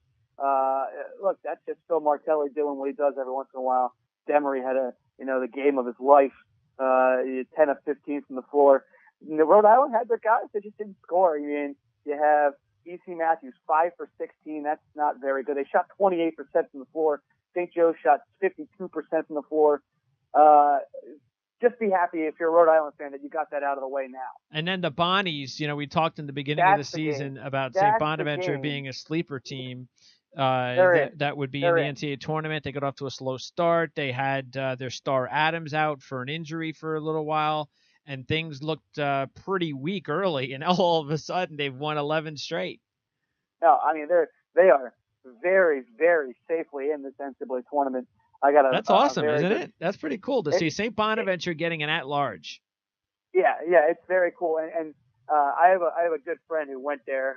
Look, that's just Phil Martelli doing what he does every once in a while. Demery had a the game of his life, 10 of 15 from the floor. Rhode Island had their guys that just didn't score. I mean, you have E.C. Matthews, 5 for 16. That's not very good. They shot 28% from the floor. St. Joe's shot 52% from the floor. Just be happy if you're a Rhode Island fan that you got that out of the way now. And then the Bonnies, we talked in the beginning of the season about St. Bonaventure being a sleeper team. That would be in the NCAA tournament. They got off to a slow start. They had their star Adams out for an injury for a little while, and things looked pretty weak early. And all of a sudden, they've won 11 straight. No, I mean they are very, very safely in this NCAA tournament. That's awesome, isn't it? That's pretty cool to see St. Bonaventure getting an at-large. Yeah, it's very cool. And I have a good friend who went there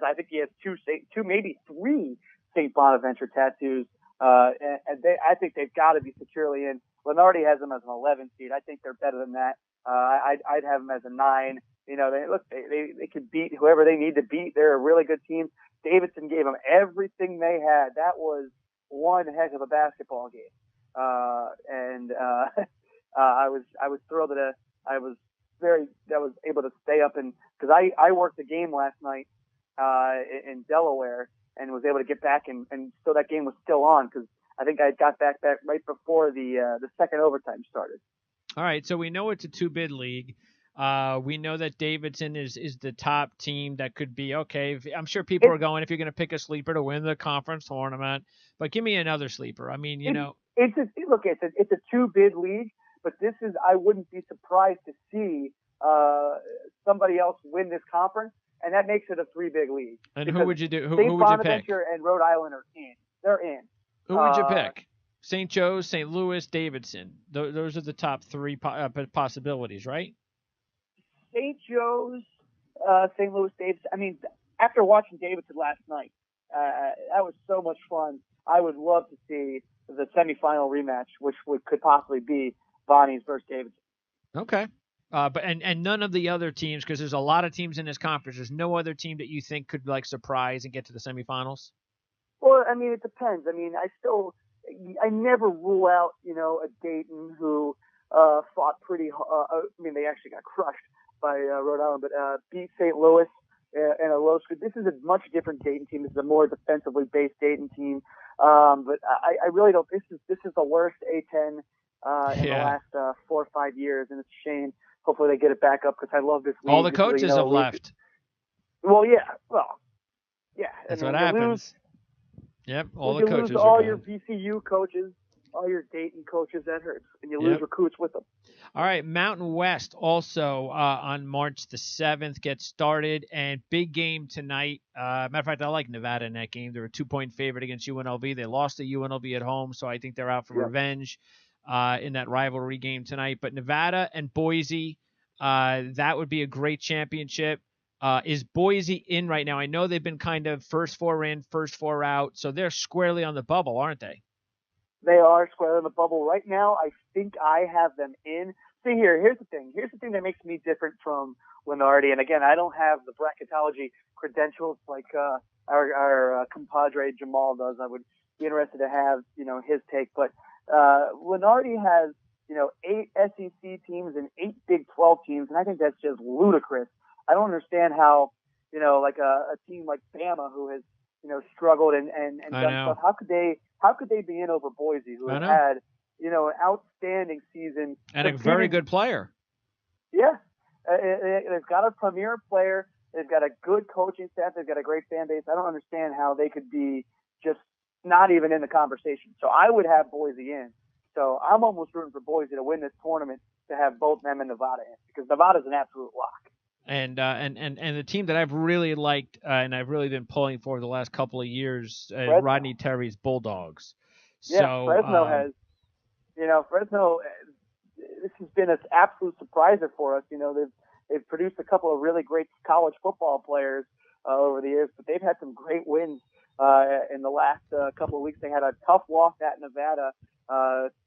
I think he has two, maybe three St. Bonaventure tattoos. And I think they've got to be securely in. Lenardi has them as an 11 seed. I think they're better than that. I'd have them as a 9. They could beat whoever they need to beat. They're a really good team. Davidson gave them everything they had. That was one heck of a basketball game. I was thrilled that I was able to stay up because I worked the game last night in Delaware and was able to get back and so that game was still on because I think I got back right before the second overtime started. All right, so we know it's a 2-bid league. We know that Davidson is the top team that could be okay. I'm sure people are going if you're going to pick a sleeper to win the conference tournament, but give me another sleeper. I mean, it's a 2-bid league, but I wouldn't be surprised to see somebody else win this conference, and that makes it a 3-big league. And who would you do? Who would you pick? Bonaventure and Rhode Island are in. They're in. Who would you pick? St. Joe's, St. Louis, Davidson. Those are the top 3 possibilities, right? St. Joe's, St. Louis, Davidson. I mean, after watching Davidson last night, that was so much fun. I would love to see the semifinal rematch, which could possibly be Bonnie's versus Davidson. Okay. But none of the other teams, because there's a lot of teams in this conference. There's no other team that you think could surprise and get to the semifinals. Well, I mean, it depends. I mean, I never rule out, a Dayton who fought pretty. I mean, they actually got crushed by Rhode Island, but beat St. Louis in a low score. This is a much different Dayton team. This is a more defensively based Dayton team. But I really don't. This is the worst A-10 in the last 4 or 5 years, and it's a shame. Hopefully they get it back up because I love this league. All the coaches have left. Well, yeah. That's what happens. Yep, all the coaches lose all your VCU coaches, all your Dayton coaches, that hurts. And you lose recruits with them. All right, Mountain West also on March the 7th gets started, and big game tonight. Matter of fact, I like Nevada in that game. They're a 2-point favorite against UNLV. They lost to UNLV at home, so I think they're out for revenge in that rivalry game tonight. But Nevada and Boise, that would be a great championship. Is Boise in right now? I know they've been kind of first 4 in, first 4 out, so they're squarely on the bubble, aren't they? They are squarely on the bubble right now. I think I have them in. See, here's the thing. Here's the thing that makes me different from Lenardi. And again, I don't have the bracketology credentials like our compadre Jamal does. I would be interested to have his take. But Lenardi has 8 SEC teams and 8 Big 12 teams, and I think that's just ludicrous. I don't understand how like a team like Bama who has struggled and done stuff. How could they be in over Boise, who has had an outstanding season and a very good player? Yeah, they've got a premier player. They've got a good coaching staff. They've got a great fan base. I don't understand how they could be just not even in the conversation. So I would have Boise in. So I'm almost rooting for Boise to win this tournament to have both them and Nevada in because Nevada's an absolute lock. And the team that I've really liked and I've really been pulling for the last couple of years is Rodney Terry's Bulldogs. Yeah, so, Fresno has, Fresno. This has been an absolute surpriser for us. They've produced a couple of really great college football players over the years, but they've had some great wins in the last couple of weeks. They had a tough loss at Nevada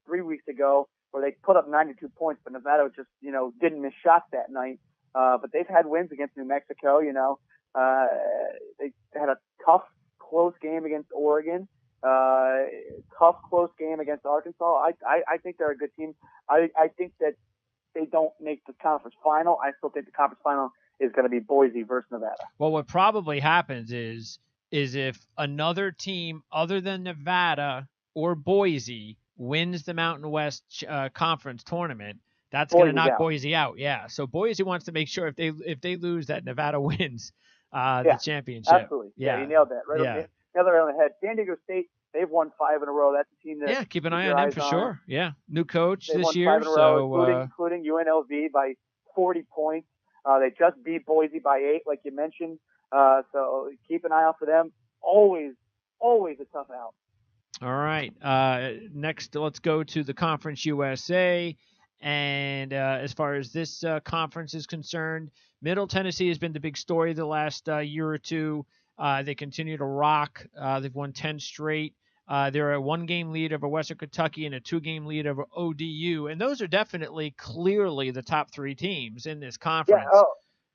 3 weeks ago where they put up 92 points, but Nevada just didn't miss shots that night. But they've had wins against New Mexico, they had a tough, close game against Oregon. Tough, close game against Arkansas. I think they're a good team. I think that they don't make the conference final. I still think the conference final is going to be Boise versus Nevada. Well, what probably happens is if another team other than Nevada or Boise wins the Mountain West Conference tournament, that's going to knock Boise out. Yeah. So Boise wants to make sure if they lose that Nevada wins the championship. Absolutely. Yeah, you nailed that. Right. Yeah. Nailed it right on the head. San Diego State, they've won 5 in a row. That's a team that keep an eye on them for sure. Yeah. New coach they've this year. 5 in a row, including UNLV by 40 points. They just beat Boise by 8, like you mentioned. So keep an eye out for them. Always a tough out. All right. Next, let's go to the Conference USA. And as far as this conference is concerned, Middle Tennessee has been the big story the last year or two. They continue to rock. They've won 10 straight. They're a 1-game lead over Western Kentucky and a 2-game lead over ODU. And those are definitely clearly the top 3 teams in this conference.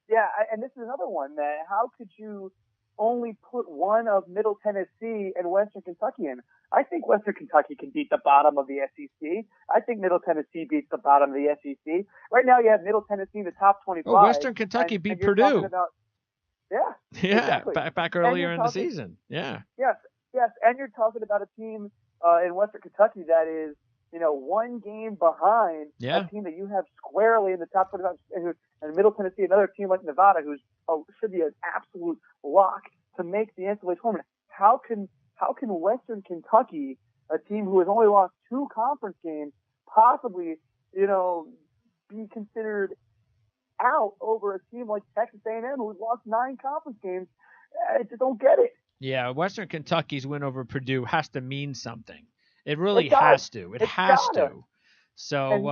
Yeah. And this is another one that how could you only put one of Middle Tennessee and Western Kentucky in? I think Western Kentucky can beat the bottom of the SEC. I think Middle Tennessee beats the bottom of the SEC. Right now you have Middle Tennessee in the top 25. Well, Western Kentucky beat Purdue. Yeah, exactly. back earlier in the season. Yeah. Yes, and you're talking about a team in Western Kentucky that is, 1 game behind a team that you have squarely in the top 25, and Middle Tennessee, another team like Nevada, who's should be an absolute lock to make the NCAA tournament. How can Western Kentucky, a team who has only lost 2 conference games, possibly, be considered out over a team like Texas A&M, who's lost 9 conference games? I just don't get it. Yeah, Western Kentucky's win over Purdue has to mean something. It really has to. It has to. So and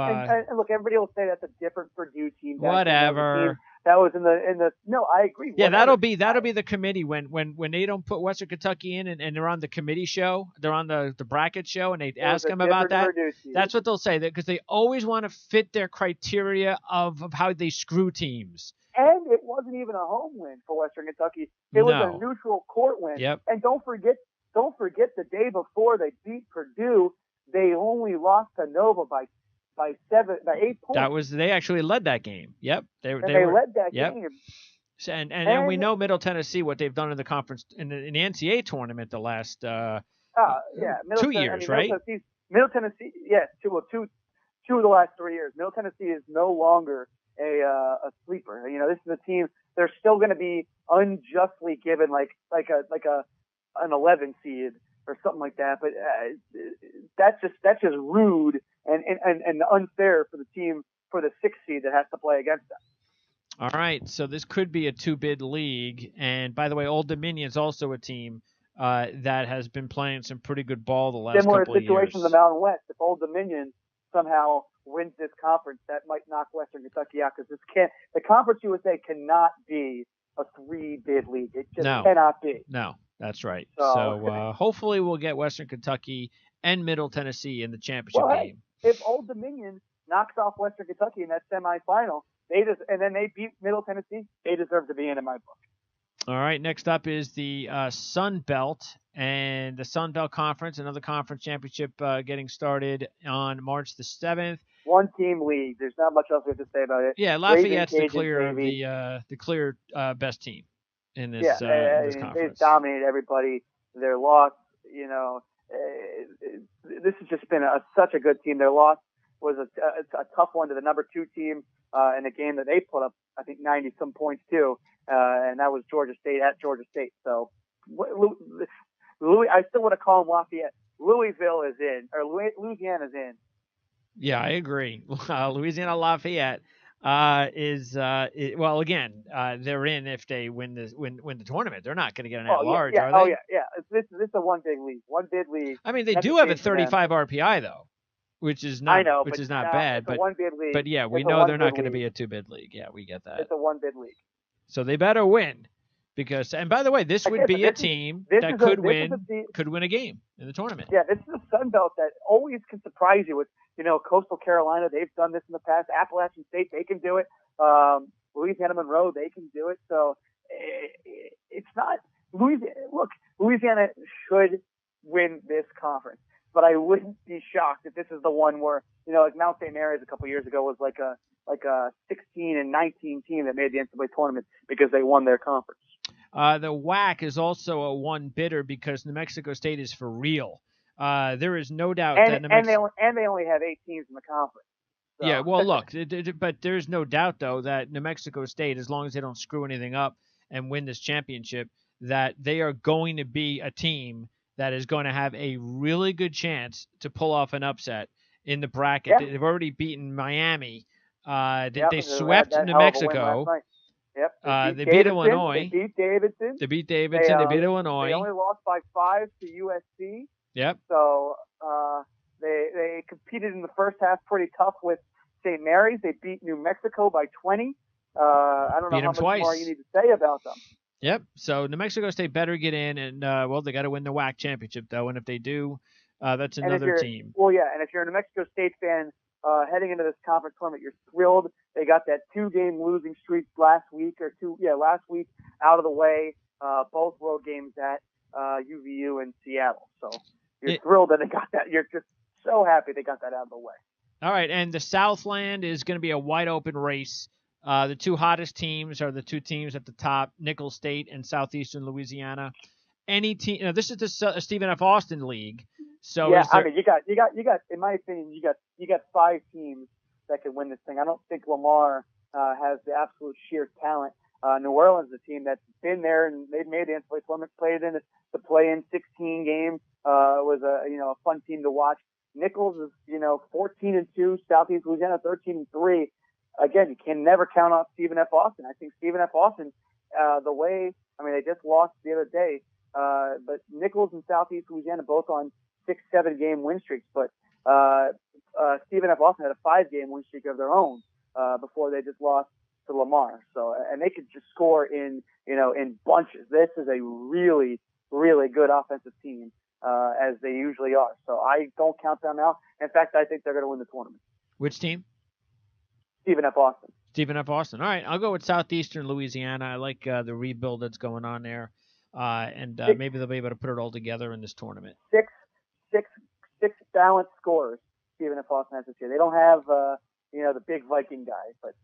look, everybody will say that's a different Purdue team. Whatever. That was in the. No, I agree. Yeah, that'll be the committee when they don't put Western Kentucky in and they're on the committee show, they're on the bracket show, and they ask them about that. That's what they'll say, because they always want to fit their criteria of how they screw teams. And it wasn't even a home win for Western Kentucky. It was a neutral court win. Yep. And don't forget the day before they beat Purdue, they only lost to Nova by 8 points. They actually led that game. Yep. They led that game. And we know Middle Tennessee, what they've done in the conference in the NCAA tournament the last 2 years, right? Middle Tennessee, yes, two of the last 3 years. Middle Tennessee is no longer a sleeper. This is a team. They're still going to be unjustly given like an 11 seed or something like that. But that's just rude and unfair for the team, for the 6th seed that has to play against them. All right, so this could be a 2-bid league. And by the way, Old Dominion is also a team that has been playing some pretty good ball the last couple of years. Similar situation in the Mountain West. If Old Dominion somehow wins this conference, that might knock Western Kentucky out, because the Conference USA cannot be a 3-bid league. It just cannot be. No, that's right. So hopefully we'll get Western Kentucky and Middle Tennessee in the championship game. If Old Dominion knocks off Western Kentucky in that semifinal, and then they beat Middle Tennessee, they deserve to be in my book. All right, next up is the Sun Belt, and the Sun Belt Conference, another conference championship getting started on March the 7th. 1-team league. There's not much else we have to say about it. Yeah, Lafayette's the clear best team in this this conference. They've dominated everybody. Their loss, this has just been such a good team. Their loss was a tough one to the number 2 team in a game that they put up, I think, 90-some points too, and that was Georgia State at Georgia State. So, I still want to call them Lafayette. Louisville is in, or Louisiana's in. Yeah, I agree. Louisiana Lafayette is well, again, they're in if they win the tournament. They're not going to get an at-large, are they? Yeah. This is a 1-bid league. 1-bid league. I mean, they do have a 35 RPI though, which is not bad. But 1-bid league. But yeah, we know they're not going to be a 2-bid league. Yeah, we get that. It's a 1-bid league. So they better win. Because, and by the way, this would be a team that could win a game in the tournament. Yeah, this is a Sun Belt that always can surprise you with, Coastal Carolina, they've done this in the past. Appalachian State, they can do it. Louisiana Monroe, they can do it. So it's not Louisiana. Look, Louisiana should win this conference. But I wouldn't be shocked if this is the one where, like Mount St. Mary's a couple years ago was like a 16 and 19 team that made the NCAA tournament because they won their conference. The WAC is also a one bidder because New Mexico State is for real. There is no doubt that New Mexico and they only have 8 teams in the conference. So. Yeah, well, look, but there's no doubt though that New Mexico State, as long as they don't screw anything up and win this championship, that they are going to be a team that is going to have a really good chance to pull off an upset in the bracket. Yeah. They've already beaten Miami. They swept New Mexico. Yep. They beat Illinois. They beat Davidson. They beat Illinois. They only lost by 5 to USC. Yep. So they competed in the first half pretty tough with St. Mary's. They beat New Mexico by 20. I don't know how much more you need to say about them. Yep. So New Mexico State better get in, and they got to win the WAC championship though, and if they do, that's another team. Well, yeah, and if you're a New Mexico State fan heading into this conference tournament, you're thrilled. They got that 2-game losing streak last week out of the way. Both road games at UVU and Seattle. So you're thrilled that they got that. You're just so happy they got that out of the way. All right, and the Southland is going to be a wide open race. The two hottest teams are the two teams at the top, Nicholls State and Southeastern Louisiana. Any team, this is the Stephen F. Austin League. So yeah, I mean, you got. In my opinion, you got 5 teams that can win this thing. I don't think Lamar has the absolute sheer talent. New Orleans is a team that's been there and they've made the NCAA tournament, played in the play-in 16 game. Was a fun team to watch. Nicholls is 14-2, Southeast Louisiana 13-3. Again, you can never count on Stephen F. Austin. I think Stephen F. Austin, they just lost the other day, but Nicholls and Southeast Louisiana both on 6-7 game win streaks. But Stephen F. Austin had a 5-game win streak of their own before they just lost to Lamar. So, and they could just score in bunches. This is a really, really good offensive team, as they usually are. So I don't count them out. In fact, I think they're going to win the tournament. Which team? Stephen F. Austin. Stephen F. Austin. All right, I'll go with Southeastern Louisiana. I like the rebuild that's going on there, and maybe they'll be able to put it all together in this tournament. Six balanced scorers. Stephen F. Austin has this year. They don't have the big Viking guy, but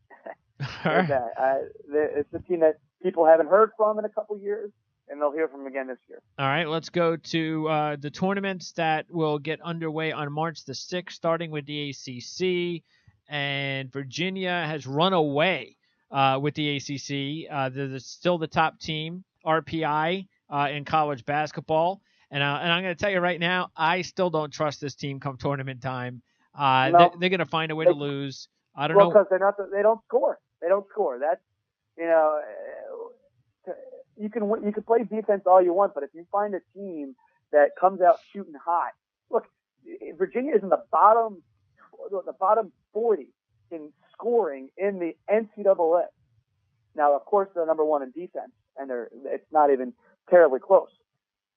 it's a team that people haven't heard from in a couple years, and they'll hear from again this year. All right, let's go to the tournaments that will get underway on March the 6th, starting with the ACC. And Virginia has run away with the ACC. They're still the top team, RPI, in college basketball. And I'm going to tell you right now, I still don't trust this team come tournament time. No, they're going to find a way to lose. I don't know. Because they don't score. They don't score. That's you can play defense all you want, but if you find a team that comes out shooting hot, look, Virginia is in the bottom 40 in scoring in the NCAA. Now, of course, they're number 1 in defense, and it's not even terribly close.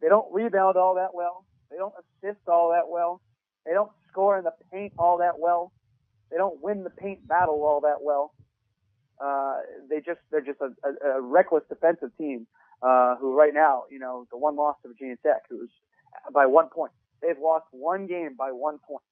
They don't rebound all that well. They don't assist all that well. They don't score in the paint all that well. They don't win the paint battle all that well. They're just a reckless defensive team who right now, the one loss to Virginia Tech, who's by 1 point. They've lost one game by 1 point.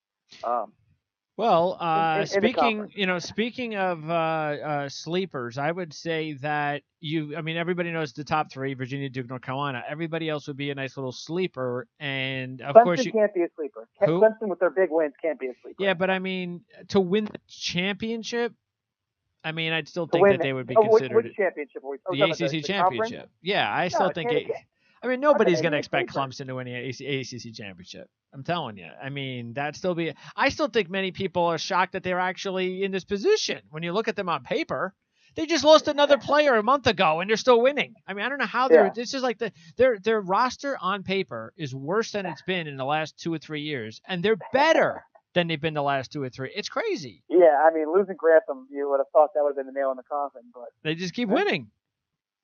Speaking of sleepers, I would say that everybody knows the top 3, Virginia, Duke, North Carolina. Everybody else would be a nice little sleeper, and of course Clemson can't be a sleeper. Clemson with their big wins can't be a sleeper. Yeah, but to win the championship, I'd still think that they would be considered. Which championship? The ACC championship. Conference? Yeah, I still think it. Nobody's going to expect Clemson to win the ACC championship. I'm telling you. I still think many people are shocked that they're actually in this position. When you look at them on paper, they just lost another player a month ago and they're still winning. I don't know how they're. Yeah. This is like their roster on paper is worse than it's been in the last 2 or 3 years, and they're better than they've been the last 2 or 3. It's crazy. Yeah, losing Grantham, you would have thought that would have been the nail in the coffin, but they just keep winning.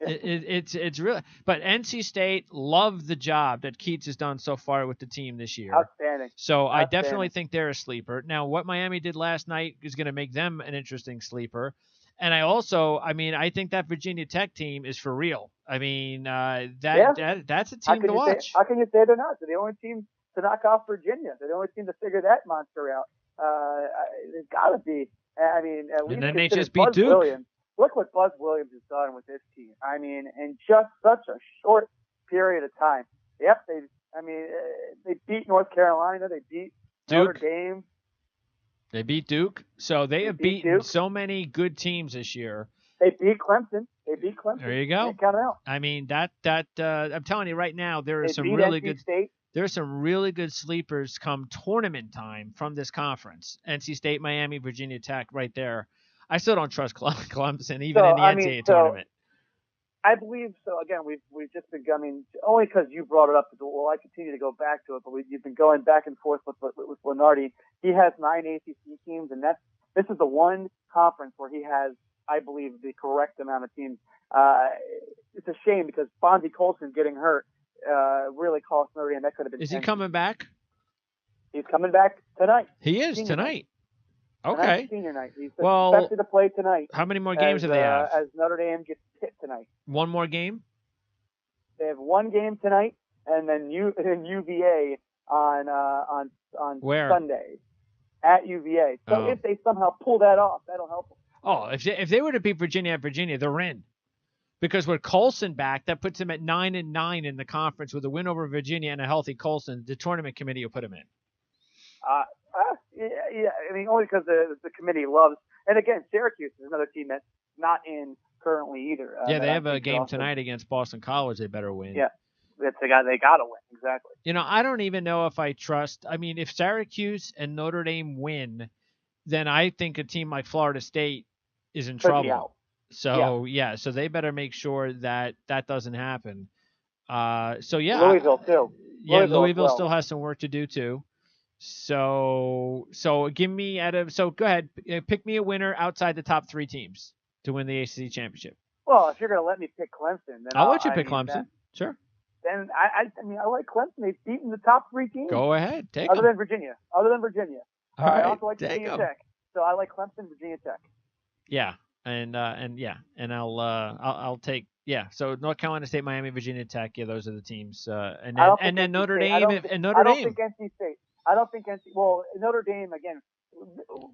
It's really, but NC State loved the job that Keats has done so far with the team this year. Outstanding. So I definitely think they're a sleeper. Now, what Miami did last night is going to make them an interesting sleeper. And I think that Virginia Tech team is for real. I mean, that's a team to watch. How can you say they're not? They're the only team to knock off Virginia. They're the only team to figure that monster out. It's got to be. I mean, at least and then they just beat Buzz Duke. Williams. Look what Buzz Williams has done with this team. I mean, in just such a short period of time. Yep, they beat North Carolina. They beat Duke. Notre Dame. They beat Duke. So they have beaten so many good teams this year. They beat Clemson. There you go. Can't count it out. I mean, I'm telling you right now, there are some really good sleepers come tournament time from this conference. NC State, Miami, Virginia Tech, right there. I still don't trust Clemson, even in the NCAA tournament. I believe so. Again, we've just been only because you brought it up. Well, I continue to go back to it, but you've been going back and forth with Lenardi. He has 9 ACC teams, and this is the one conference where he has, I believe, the correct amount of teams. It's a shame because Fonzie Colson getting hurt really cost Notre Dame. That could have been. Is he coming back? He's coming back tonight. He is tonight. Night. Okay. Tonight's senior night. He's expected to play tonight. How many more games do they have? As Notre Dame gets hit tonight. One more game? They have one game tonight, and then UVA on Where? Sunday at UVA. So if they somehow pull that off, that'll help them. Oh, if they were to beat Virginia at Virginia, they're in. Because with Colson back, that puts them at 9-9 in the conference with a win over Virginia and a healthy Colson. The tournament committee will put them in. Yeah. I mean, only because the committee loves. And again, Syracuse is another team that's not in currently either. They have a game tonight against Boston College. They better win. Yeah, that's the guy they got to win. Exactly. I don't even know if I trust. I mean, if Syracuse and Notre Dame win, then I think a team like Florida State is in trouble. So so they better make sure that doesn't happen. Louisville too. Yeah, Louisville still has some work to do too. So give me go ahead, pick me a winner outside the top 3 teams to win the ACC championship. Well, if you're going to let me pick Clemson, then I'll let you pick Clemson. Sure. Then I like Clemson. They've beaten the top 3 teams. Go ahead, take other them. than Virginia. All right, I also like Virginia Tech. So I like Clemson, Virginia Tech. Yeah, and I'll take. Yeah, so North Carolina State, Miami, Virginia Tech. Yeah, those are the teams. And then Notre Dame. I don't think NC State. I don't think Notre Dame again.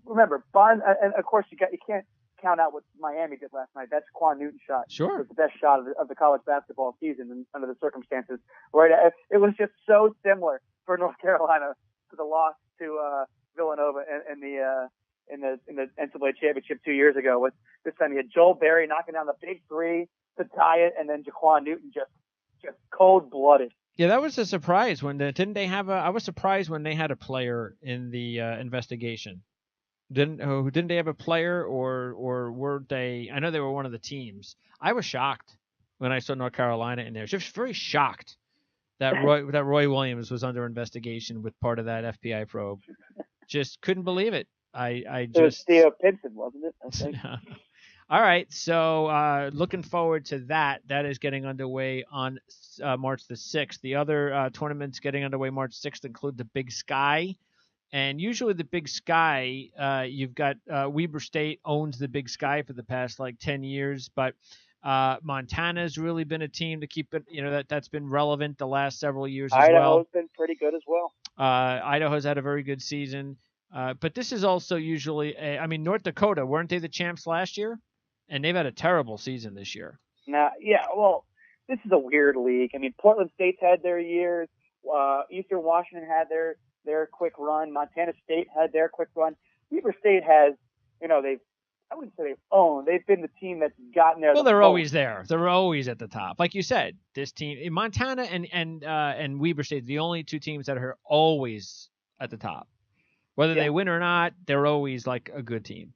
Remember, and of course you can't count out what Miami did last night. That's Quan Newton's shot. Sure, it was the best shot of the college basketball season under the circumstances. Right, it was just so similar for North Carolina to the loss to Villanova in the NCAA championship 2 years ago. With this time you had Joel Berry knocking down the big 3 to tie it, and then Jaquan Newton just cold-blooded. Yeah, that was a surprise. I was surprised when they had a player in the investigation. Didn't they have a player, or were they? I know they were one of the teams. I was shocked when I saw North Carolina in there. Just very shocked that Roy Williams was under investigation with part of that FBI probe. Just couldn't believe it. It was Theo Pinson, wasn't it? I think. All right, so looking forward to that. That is getting underway on March the 6th. The other tournaments getting underway March 6th include the Big Sky. And usually the Big Sky, you've got Weber State owns the Big Sky for the past 10 years. But Montana's really been a team to keep it, that's been relevant the last several years as well. Idaho's been pretty good as well. Idaho's had a very good season. But this is also usually North Dakota, weren't they the champs last year? And they've had a terrible season this year. This is a weird league. I mean, Portland State's had their years. Eastern Washington had their quick run. Montana State had their quick run. Weber State has, I wouldn't say they've owned. They've been the team that's gotten there. Well, they're always there. They're always at the top. Like you said, this team, Montana and Weber State, the only 2 teams that are always at the top. Whether they win or not, they're always a good team.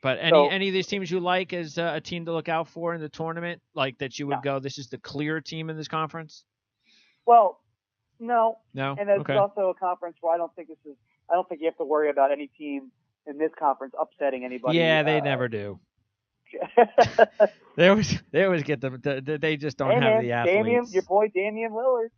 But any of these teams you like as a team to look out for in the tournament, that you would go, this is the clear team in this conference? Well, no. No. And it's also a conference where I don't think you have to worry about any team in this conference upsetting anybody. Yeah, they never do. they always get them. They just don't have the athletes. Your boy Damian Lillard.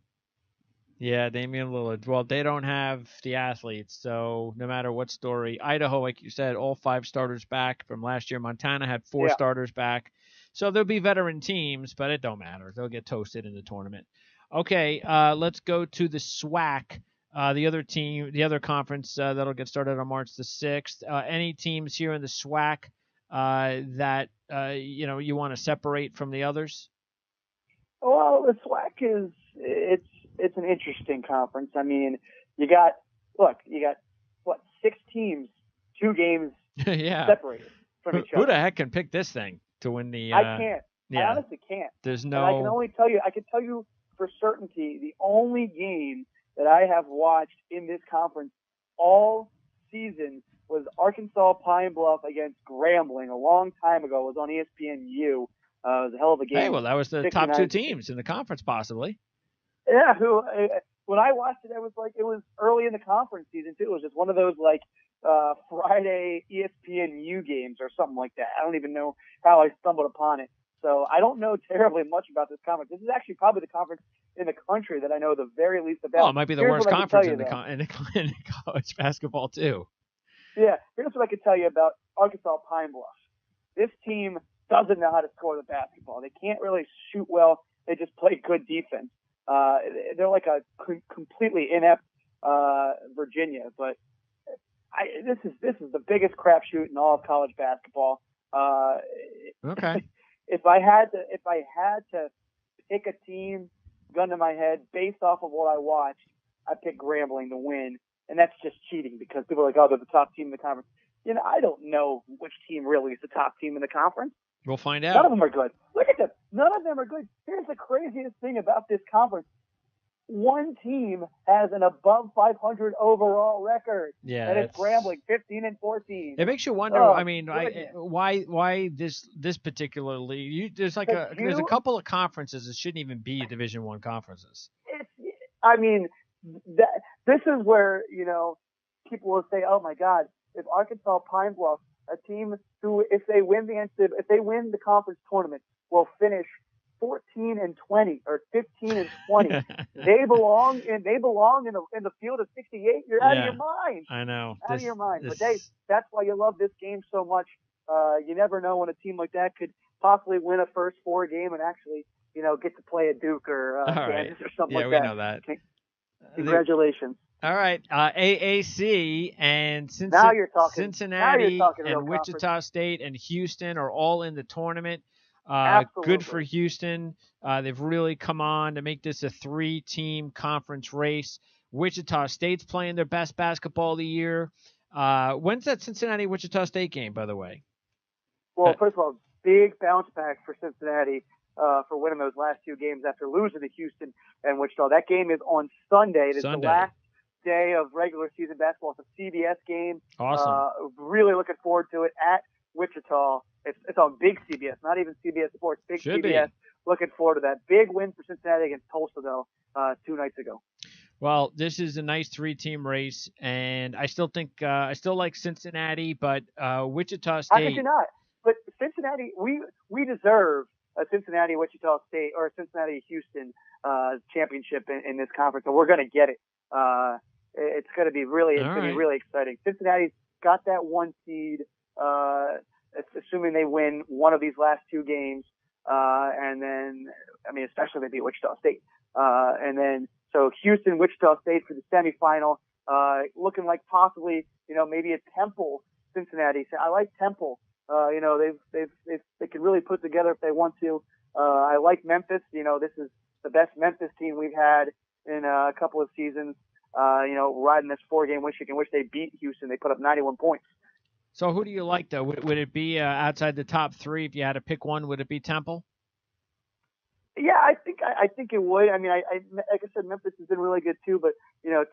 Yeah, Damian Lillard. Well, they don't have the athletes, so no matter what story. Idaho, like you said, all 5 starters back from last year. Montana had 4 starters back. So there'll be veteran teams, but it don't matter. They'll get toasted in the tournament. Okay, let's go to the SWAC, the other team, the other conference that'll get started on March the 6th. Any teams here in the SWAC that you want to separate from the others? Well, the SWAC is it's an interesting conference. I mean, you got what 6 teams, 2 games yeah. separated from each other. Who the heck can pick this thing to win the? I can't. Yeah. I honestly can't. There's no. And I can only tell you. I can tell you for certainty the only game that I have watched in this conference all season was Arkansas Pine Bluff against Grambling a long time ago. It was on ESPNU. It was a hell of a game. Hey, well, that was the top 2 teams in the conference, possibly. Yeah, when I watched it, it was early in the conference season too. It was just one of those Friday ESPNU games or something like that. I don't even know how I stumbled upon it. So I don't know terribly much about this conference. This is actually probably the conference in the country that I know the very least about. Well, it might be the worst conference in the college basketball too. Yeah, here's what I can tell you about Arkansas Pine Bluff. This team doesn't know how to score the basketball. They can't really shoot well. They just play good defense. They're like a completely inept Virginia, but this is the biggest crapshoot in all of college basketball. Okay. If I had to pick a team, gun to my head, based off of what I watched, I'd pick Grambling to win, and that's just cheating because people are like, oh, they're the top team in the conference. I don't know which team really is the top team in the conference. We'll find out. None of them are good. Look at them. None of them are good. Here's the craziest thing about this conference. One team has an above 500 overall record. Yeah, and it's Grambling, 15-14. It makes you wonder. I mean, why this particular league? There's a couple of conferences that shouldn't even be Division I conferences. This is where people will say, "Oh my God, if Arkansas Pine Bluff, a team who, if they win the conference tournament, will finish 14-20 or 15-20. They belong in the field of 68. You're out of your mind. I know. Out of your mind. But that's why you love this game so much. You never know when a team like that could possibly win a first 4 game and actually, get to play at Duke or Kansas or something like that. Yeah, we know that. Congratulations. All right, AAC and Cincinnati and Wichita State and Houston are all in the tournament. Good for Houston. They've really come on to make this a 3-team conference race. Wichita State's playing their best basketball of the year. When's that Cincinnati-Wichita State game, by the way? Well, first of all, big bounce back for Cincinnati for winning those last 2 games after losing to Houston and Wichita. That game is on Sunday. It's the last day of regular season basketball. It's a CBS game. Awesome. Really looking forward to it at Wichita. It's on big CBS, not even CBS Sports. Big Should CBS. Be. Looking forward to that. Big win for Cincinnati against Tulsa, though, 2 nights ago. Well, this is a nice 3-team race, and I still think I still like Cincinnati, but Wichita State. How could you not? But Cincinnati, we deserve a Cincinnati-Wichita State or a Cincinnati-Houston championship in this conference, and we're going to get it. It's going to be really exciting. Cincinnati's got that 1 seed. Assuming they win one of these last 2 games, and then, especially if they beat Wichita State. And then, so Houston, Wichita State for the semifinal, looking like possibly, maybe a Temple, Cincinnati. I like Temple. They can really put together if they want to. I like Memphis. This is the best Memphis team we've had in a couple of seasons. Riding this 4-game win streak in which they beat Houston. They put up 91 points. So who do you like, though? Would it be outside the top 3? If you had to pick one, would it be Temple? Yeah, I think it would. Like I said, Memphis has been really good too, but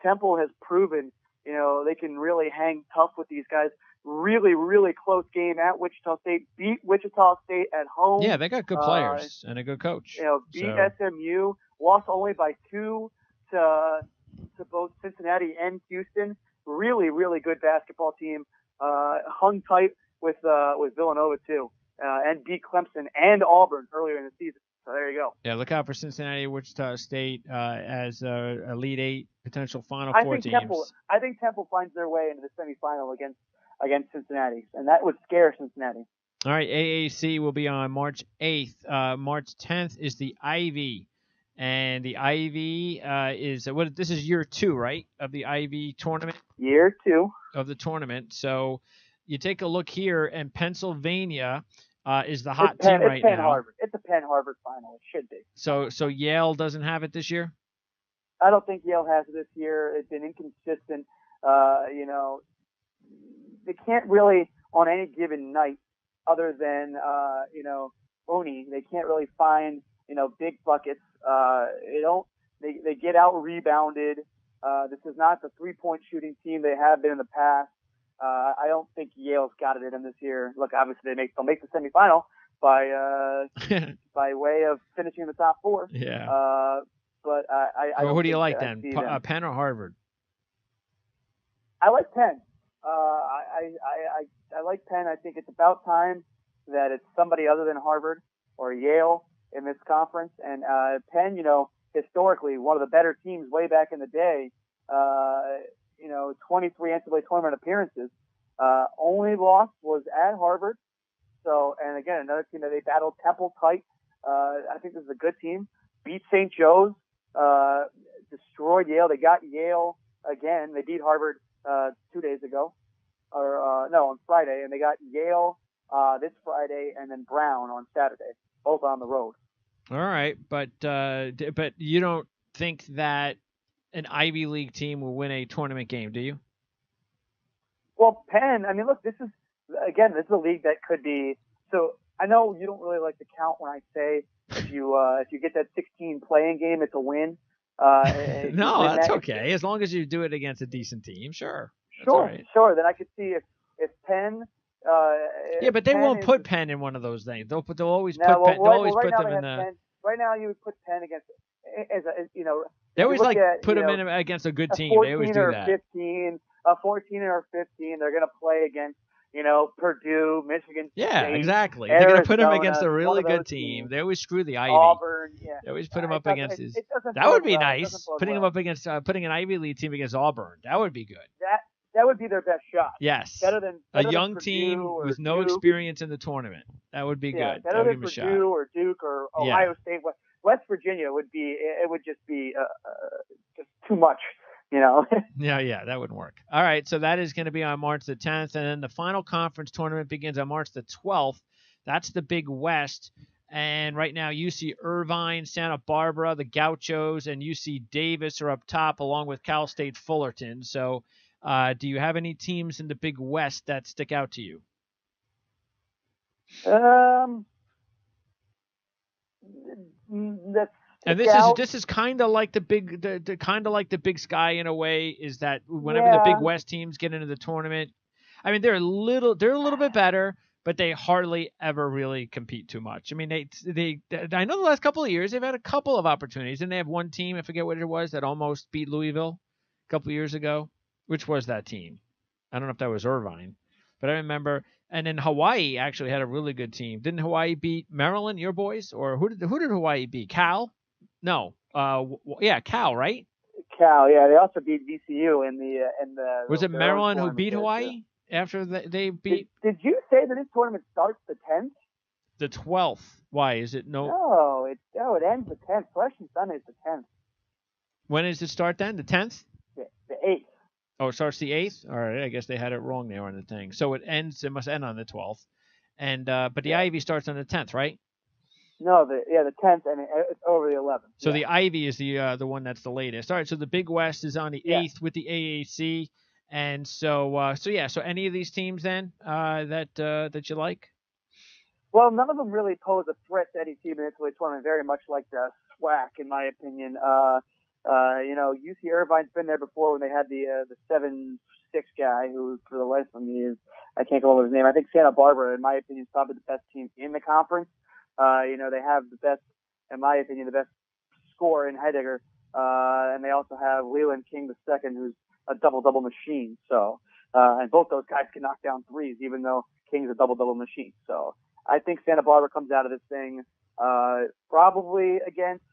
Temple has proven they can really hang tough with these guys. Really, really close game at Wichita State. Beat Wichita State at home. Yeah, they got good players and a good coach. Beat SMU. Lost only by 2 to both Cincinnati and Houston. Really, really good basketball team. Hung tight with Villanova too, and beat Clemson and Auburn earlier in the season. So there you go. Yeah, look out for Cincinnati, Wichita State as Elite Eight potential Final Four teams. I think Temple finds their way into the semifinal against Cincinnati, and that would scare Cincinnati. All right, AAC will be on March 8th. March 10th is the Ivy. And the Ivy is this is year 2, right, of the Ivy tournament? Year 2 of the tournament. So you take a look here, and Pennsylvania is the hot team right now. Harvard. It's a Penn Harvard final. It should be. So Yale doesn't have it this year? I don't think Yale has it this year. It's been inconsistent. They can't really on any given night, other than Oni. They can't really find big buckets. They get out rebounded. This is not the 3-point shooting team they have been in the past. I don't think Yale's got it in them this year. Look, obviously they'll make the semifinal by way of finishing in the top 4. Yeah. But I who do you like then? Penn or Harvard? I like Penn. I like Penn. I think it's about time that it's somebody other than Harvard or Yale in this conference. And Penn, historically one of the better teams way back in the day. 23 NCAA tournament appearances. Only loss was at Harvard. So, and again, another team that they battled Temple tight. I think this is a good team. Beat St. Joe's, destroyed Yale. They got Yale again. They beat Harvard 2 days ago, on Friday, and they got Yale this Friday, and then Brown on Saturday, both on the road. All right, but you don't think that an Ivy League team will win a tournament game, do you? Well, Penn, I mean, look, this is a league that could be. So I know you don't really like to count when I say if you get that 16 playing game, it's a win. No, that's okay. As long as you do it against a decent team, sure. Right. Sure. Then I could see if Penn. Yeah, but they won't put Penn in one of those things. They'll always put Penn. They'll always put them in the. Penn, right now, you would put Penn against They always put them in against a good team. They always do that. 14 or 15. They're going to play against Purdue, Michigan State. Yeah, exactly. Arizona, they're going to put them against a really good team. They always screw the Ivy. Auburn, yeah. They always put them up against his. That would be nice. Putting them up against putting an Ivy League team against Auburn. That would be good. That would be their best shot. Yes. Better than a young Purdue team with no experience in the tournament. That would be good. Better than Purdue or Duke or Ohio State. West Virginia would just be just too much. Yeah, that wouldn't work. All right, so that is going to be on March the 10th, and then the final conference tournament begins on March the 12th. That's the Big West, and right now UC Irvine, Santa Barbara, the Gauchos, and UC Davis are up top, along with Cal State Fullerton. So, do you have any teams in the Big West that stick out to you? And this is kind of like the Big Sky in a way, is that whenever the Big West teams get into the tournament, I mean they're a little bit better, but they hardly ever really compete too much. I mean I know the last couple of years they've had a couple of opportunities, and they have one team, I forget what it was, that almost beat Louisville a couple of years ago. Which was that team? I don't know if that was Irvine, but I remember. And then Hawaii actually had a really good team. Didn't Hawaii beat Maryland, your boys, or who did Hawaii beat? Cal? No. Cal, right? Cal, yeah. They also beat VCU in the Was it Maryland who beat Hawaii after they beat? Did you say that this tournament starts the 10th? The 12th. Why is it no? No, it ends the 10th. Selection Sunday is the 10th. When does it start then? The 10th? The 8th. Oh, it starts the 8th? All right, I guess they had it wrong there on the thing. So it must end on the 12th. And but the Ivy starts on the 10th, right? No, the 10th, and it's over the 11th. So the Ivy is the one that's the latest. All right, so the Big West is on the 8th with the AAC. And so any of these teams then that you like? Well, none of them really pose a threat to any team in the NCAA tournament, very much like the SWAC, in my opinion. UC Irvine's been there before when they had the 7-6 guy who, for the life of me, I can't go over his name. I think Santa Barbara, in my opinion, is probably the best team in the conference. They have the best, in my opinion, the best scorer in Heidegger. And they also have Leland King II, who's a double-double machine. So, and both those guys can knock down threes, even though King's a double-double machine. So I think Santa Barbara comes out of this thing Probably against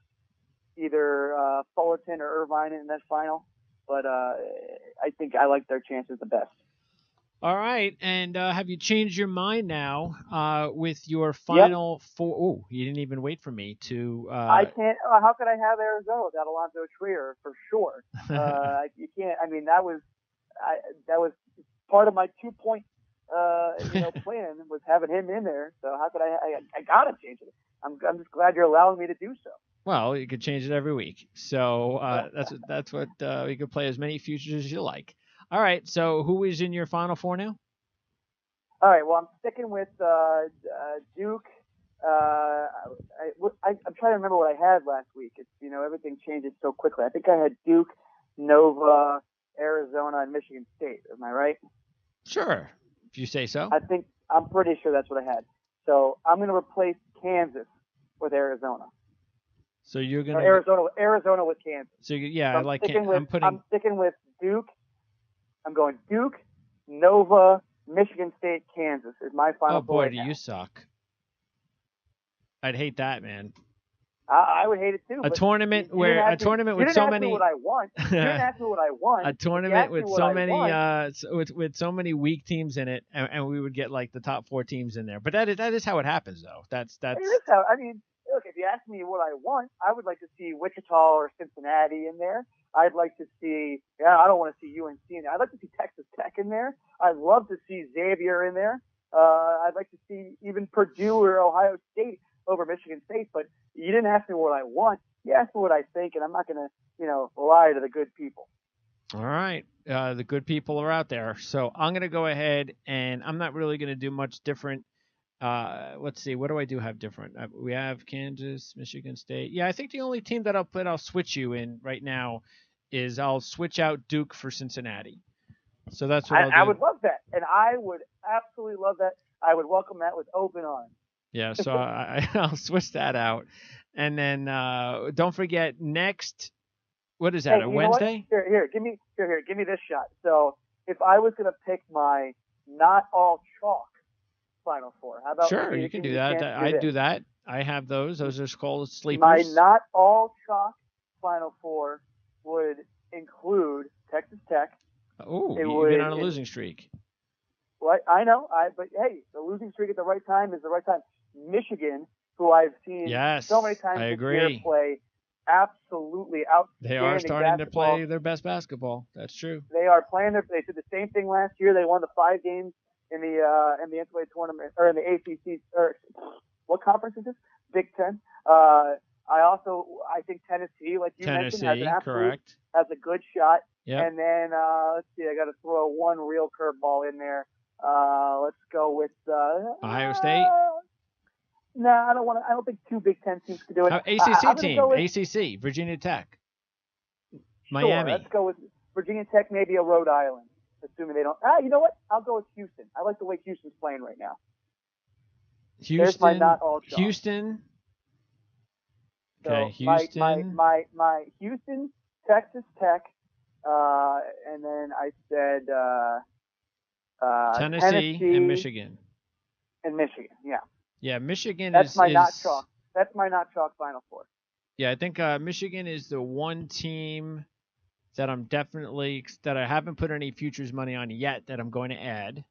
either Fullerton or Irvine in that final, but I think I like their chances the best. All right, and have you changed your mind now with your final four? Oh, you didn't even wait for me to. I can't. How could I have Arizona without Alonzo Trier for sure? You can't. I mean, that was part of my 2-point plan was having him in there. So how could I gotta change it. I'm just glad you're allowing me to do so. Well, you could change it every week. So that's what you could play as many futures as you like. All right. So who is in your final four now? All right. Well, I'm sticking with Duke. I'm trying to remember what I had last week. It's everything changes so quickly. I think I had Duke, Nova, Arizona, and Michigan State. Am I right? Sure, if you say so. I'm pretty sure that's what I had. So I'm going to replace Kansas with Arizona. So you're going to Arizona with Kansas. So yeah, so I like. I'm sticking with Duke. I'm going Duke, Nova, Michigan State, Kansas is my final. Oh boy, do you suck! I'd hate that, man. I would hate it too. A tournament with so many. You didn't ask me what I want. You didn't ask me what I want. A tournament with so many with so many weak teams in it, and we would get like the top 4 teams in there. But that is how it happens, though. That's. It is how. I mean, look, if you ask me what I want, I would like to see Wichita or Cincinnati in there. I'd like to see. I don't want to see UNC in there. I'd like to see Texas Tech in there. I'd love to see Xavier in there. I'd like to see even Purdue or Ohio State over Michigan State. But you didn't ask me what I want. You asked me what I think, and I'm not going to, lie to the good people. All right. The good people are out there. So I'm going to go ahead, and I'm not really going to do much different. Let's see. What do I have different? We have Kansas, Michigan State. Yeah, I think the only team that I'll switch you in right now is I'll switch out Duke for Cincinnati. So that's what I'll do. I would love that, and I would absolutely love that. I would welcome that with open arms. Yeah, so I'll switch that out, and then don't forget next. What is that? A Wednesday? Here, give me this shot. So if I was going to pick my not all chalk Final Four, how about? Sure, you can do that. I'd do that. I have those. Those are called sleepers. My not all chalk Final Four would include Texas Tech. Oh, you've been on a losing streak. What? I know. But hey, the losing streak at the right time is the right time. Michigan, who I've seen so many times this year play absolutely outstanding. They are starting to play their best basketball. That's true. They are playing they did the same thing last year. They won the 5 games in the NCAA tournament or in the ACC or what conference is this? Big Ten. I think Tennessee, like you mentioned, has a good shot. Yep. And then let's see, I got to throw one real curveball in there. Let's go with Ohio State. No, I don't think 2 Big Ten teams could do it. ACC team. ACC. Virginia Tech. Miami. Let's go with Virginia Tech. Maybe a Rhode Island, assuming they don't. You know what? I'll go with Houston. I like the way Houston's playing right now. Houston. There's my not all chalk. Houston. Okay, so Houston. My Houston, Texas Tech, and then I said Tennessee and Michigan. And Michigan, yeah. Yeah, Michigan That's my not chalk. That's my not chalk Final Four. Yeah, I think Michigan is the one team that that I haven't put any futures money on yet that I'm going to add.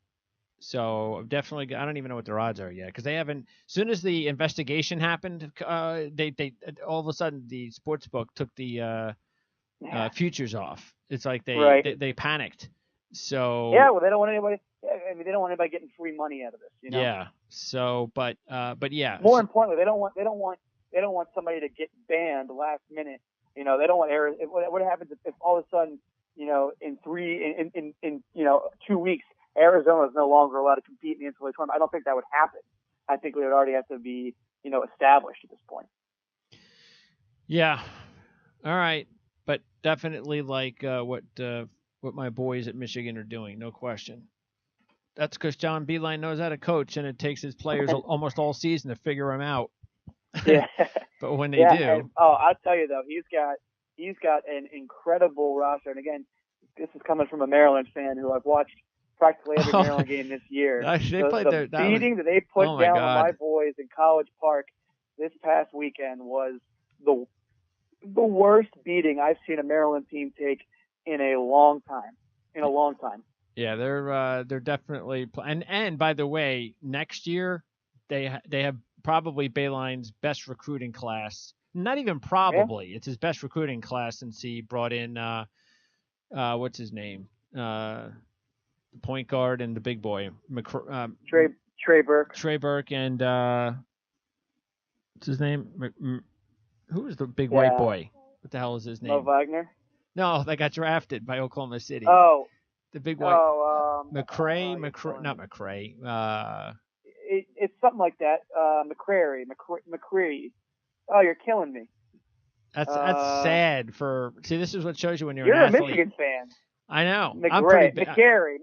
So I don't even know what their odds are yet because they haven't. As soon as the investigation happened, they all of a sudden the sportsbook took the futures off. It's like they panicked. So well, they don't want anybody. They don't want anybody getting free money out of this. Yeah. So, but yeah. More importantly, they don't want somebody to get banned last minute. They don't want errors. What happens if all of a sudden, in 2 weeks, Arizona is no longer allowed to compete in the NCAA tournament? I don't think that would happen. I think we would already have to be, established at this point. Yeah. All right. But definitely like what my boys at Michigan are doing, no question. That's because John Beilein knows how to coach, and it takes his players almost all season to figure him out. Yeah. But when they do, I'll tell you though, he's got an incredible roster. And again, this is coming from a Maryland fan who I've watched practically every Maryland game this year. They played the beating that they put down on my boys in College Park this past weekend was the worst beating I've seen a Maryland team take in a long time. Yeah, they're definitely and by the way, next year they have probably Bayline's best recruiting class. Not even probably, it's his best recruiting class since he brought in what's his name, the point guard and the big boy, Trey Burke. Trey Burke and what's his name? Who was the big white boy? What the hell is his name? Mo Wagner. No, that got drafted by Oklahoma City. Oh. The big white. McCray, not McCray. It's something like that. McCreary. Oh, you're killing me. That's sad for. See, this is what shows you when you're a athlete. Michigan fan. I know. Mitch McGarry.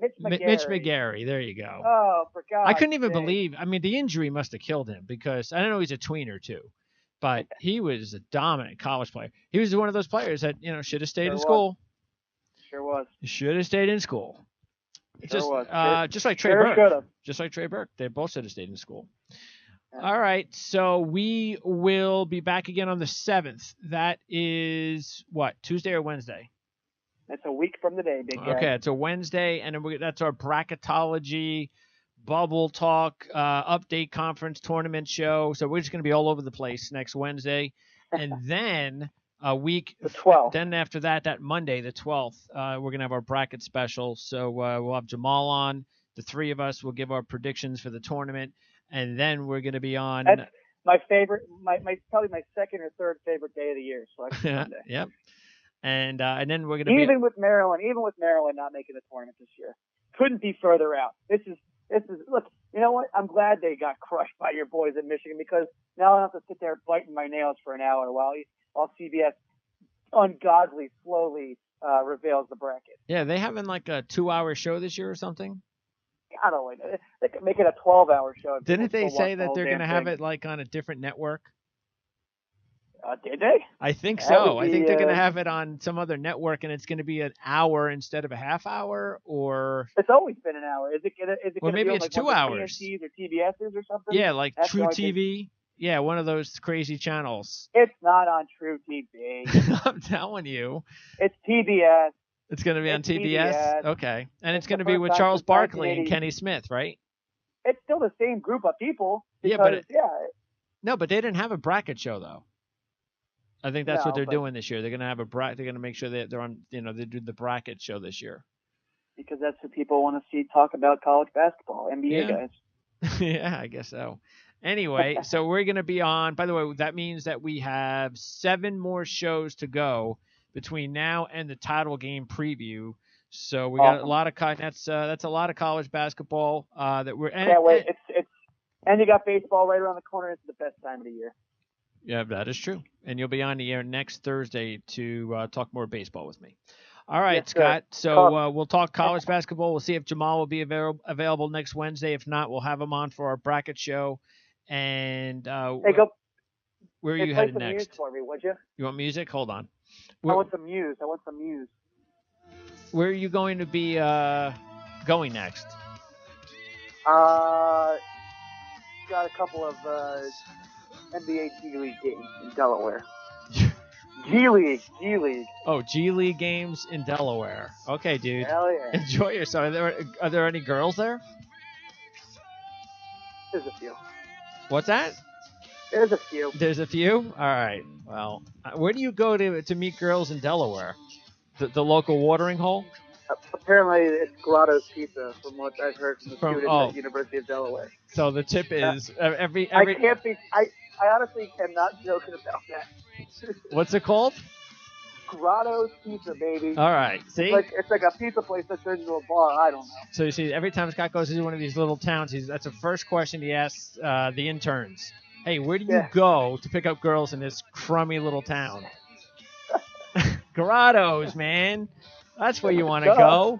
There you go. Oh, for God's I couldn't even sake. believe. I mean, the injury must have killed him because I don't know he's a tweener too, but he was a dominant college player. He was one of those players that should have stayed in school. Sure was. He should have stayed in school. Sure was. Just like Trey Burke. Just like Trey Burke. They both should have stayed in school. Yeah. All right. So we will be back again on the 7th. That is what? Tuesday or Wednesday? That's a week from today, big guy. Okay. It's a Wednesday. And then that's our bracketology, bubble talk, update conference tournament show. So we're just going to be all over the place next Wednesday. And then a week, the 12th. Then after that Monday, the 12th, we're going to have our bracket special. So we'll have Jamal on. The three of us will give our predictions for the tournament. And then we're going to be on. That's my favorite, probably my second or third favorite day of the year. So Yep. And then we're going to even with Maryland not making the tournament this year, couldn't be further out. This is look. You know what? I'm glad they got crushed by your boys in Michigan because now I don't have to sit there biting my nails for an hour while CBS ungodly slowly reveals the bracket. Yeah, they having like a 2-hour show this year or something. I don't know. They could make it a 12-hour show. Didn't they say that they're going to have it like on a different network? Did they? I think so. I think they're going to have it on some other network, and it's going to be an hour instead of a half hour, or it's always been an hour. Is it? Or maybe it's 2 hours. TNTs or TBSs or something. Yeah, like That's True TV. Yeah, one of those crazy channels. It's not on True TV. I'm telling you. It's TBS. It's going to be on TBS? Okay. And it's going to be with Charles Barkley and Kenny Smith, right? It's still the same group of people. No, but they didn't have a bracket show, though. I think that's what they're doing this year. They're going to have they're going to make sure that they're on, they do the bracket show this year. Because that's what people want to see talk about college basketball, NBA guys. Yeah, I guess so. Anyway, so we're going to be on, by the way, that means that we have 7 more shows to go between now and the title game preview. So we got a lot of that's a lot of college basketball that we're can't wait. And you got baseball right around the corner. It's the best time of the year. Yeah, that is true. And you'll be on the air next Thursday to talk more baseball with me. All right, yes, Scott. So we'll talk college basketball. We'll see if Jamal will be available next Wednesday. If not, we'll have him on for our bracket show. And where are you headed next? Music for me, would you? You want music? Hold on. I want some Muse. Where are you going to be going next? Got a couple of NBA G League games in Delaware. G League. Oh, G League games in Delaware. Okay, dude. Hell yeah. Enjoy yourself. Are there any girls there? There's a few. What's that? There's a few. There's a few? All right. Well, where do you go to meet girls in Delaware? The local watering hole? Apparently, it's Grotto's Pizza, from what I've heard from the students at the University of Delaware. So the tip is every. I can't be. I honestly am not joking about that. What's it called? Grotto's Pizza, baby. All right. See? It's like a pizza place that turns into a bar. I don't know. So you see, every time Scott goes to one of these little towns, that's the first question he asks the interns. Hey, where do you go to pick up girls in this crummy little town? Grotto's, man. That's where you want to go.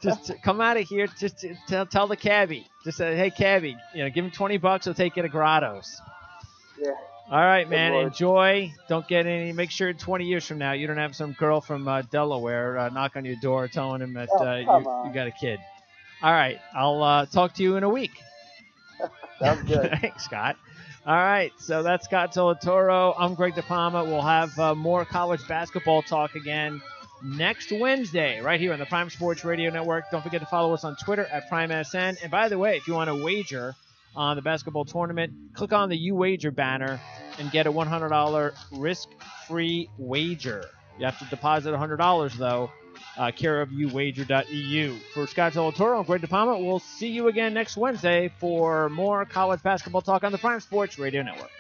Just come out of here. Just tell the cabbie. Just say, hey, cabbie, give him $20. He'll take you to Grotto's. Yeah. All right, man. Enjoy. Don't get any. Make sure 20 years from now you don't have some girl from Delaware knock on your door telling him that you got a kid. All right. I'll talk to you in a week. Sounds good. Thanks, Scott. All right, so that's Scott Zolatoro. I'm Greg DePalma. We'll have more college basketball talk again next Wednesday right here on the Prime Sports Radio Network. Don't forget to follow us on Twitter at PrimeSN. And by the way, if you want to wager on the basketball tournament, click on the UWager banner and get a $100 risk-free wager. You have to deposit $100, though, care of uwager.eu. For Scott Zolatoro and Greg DePalma, we'll see you again next Wednesday for more college basketball talk on the Prime Sports Radio Network.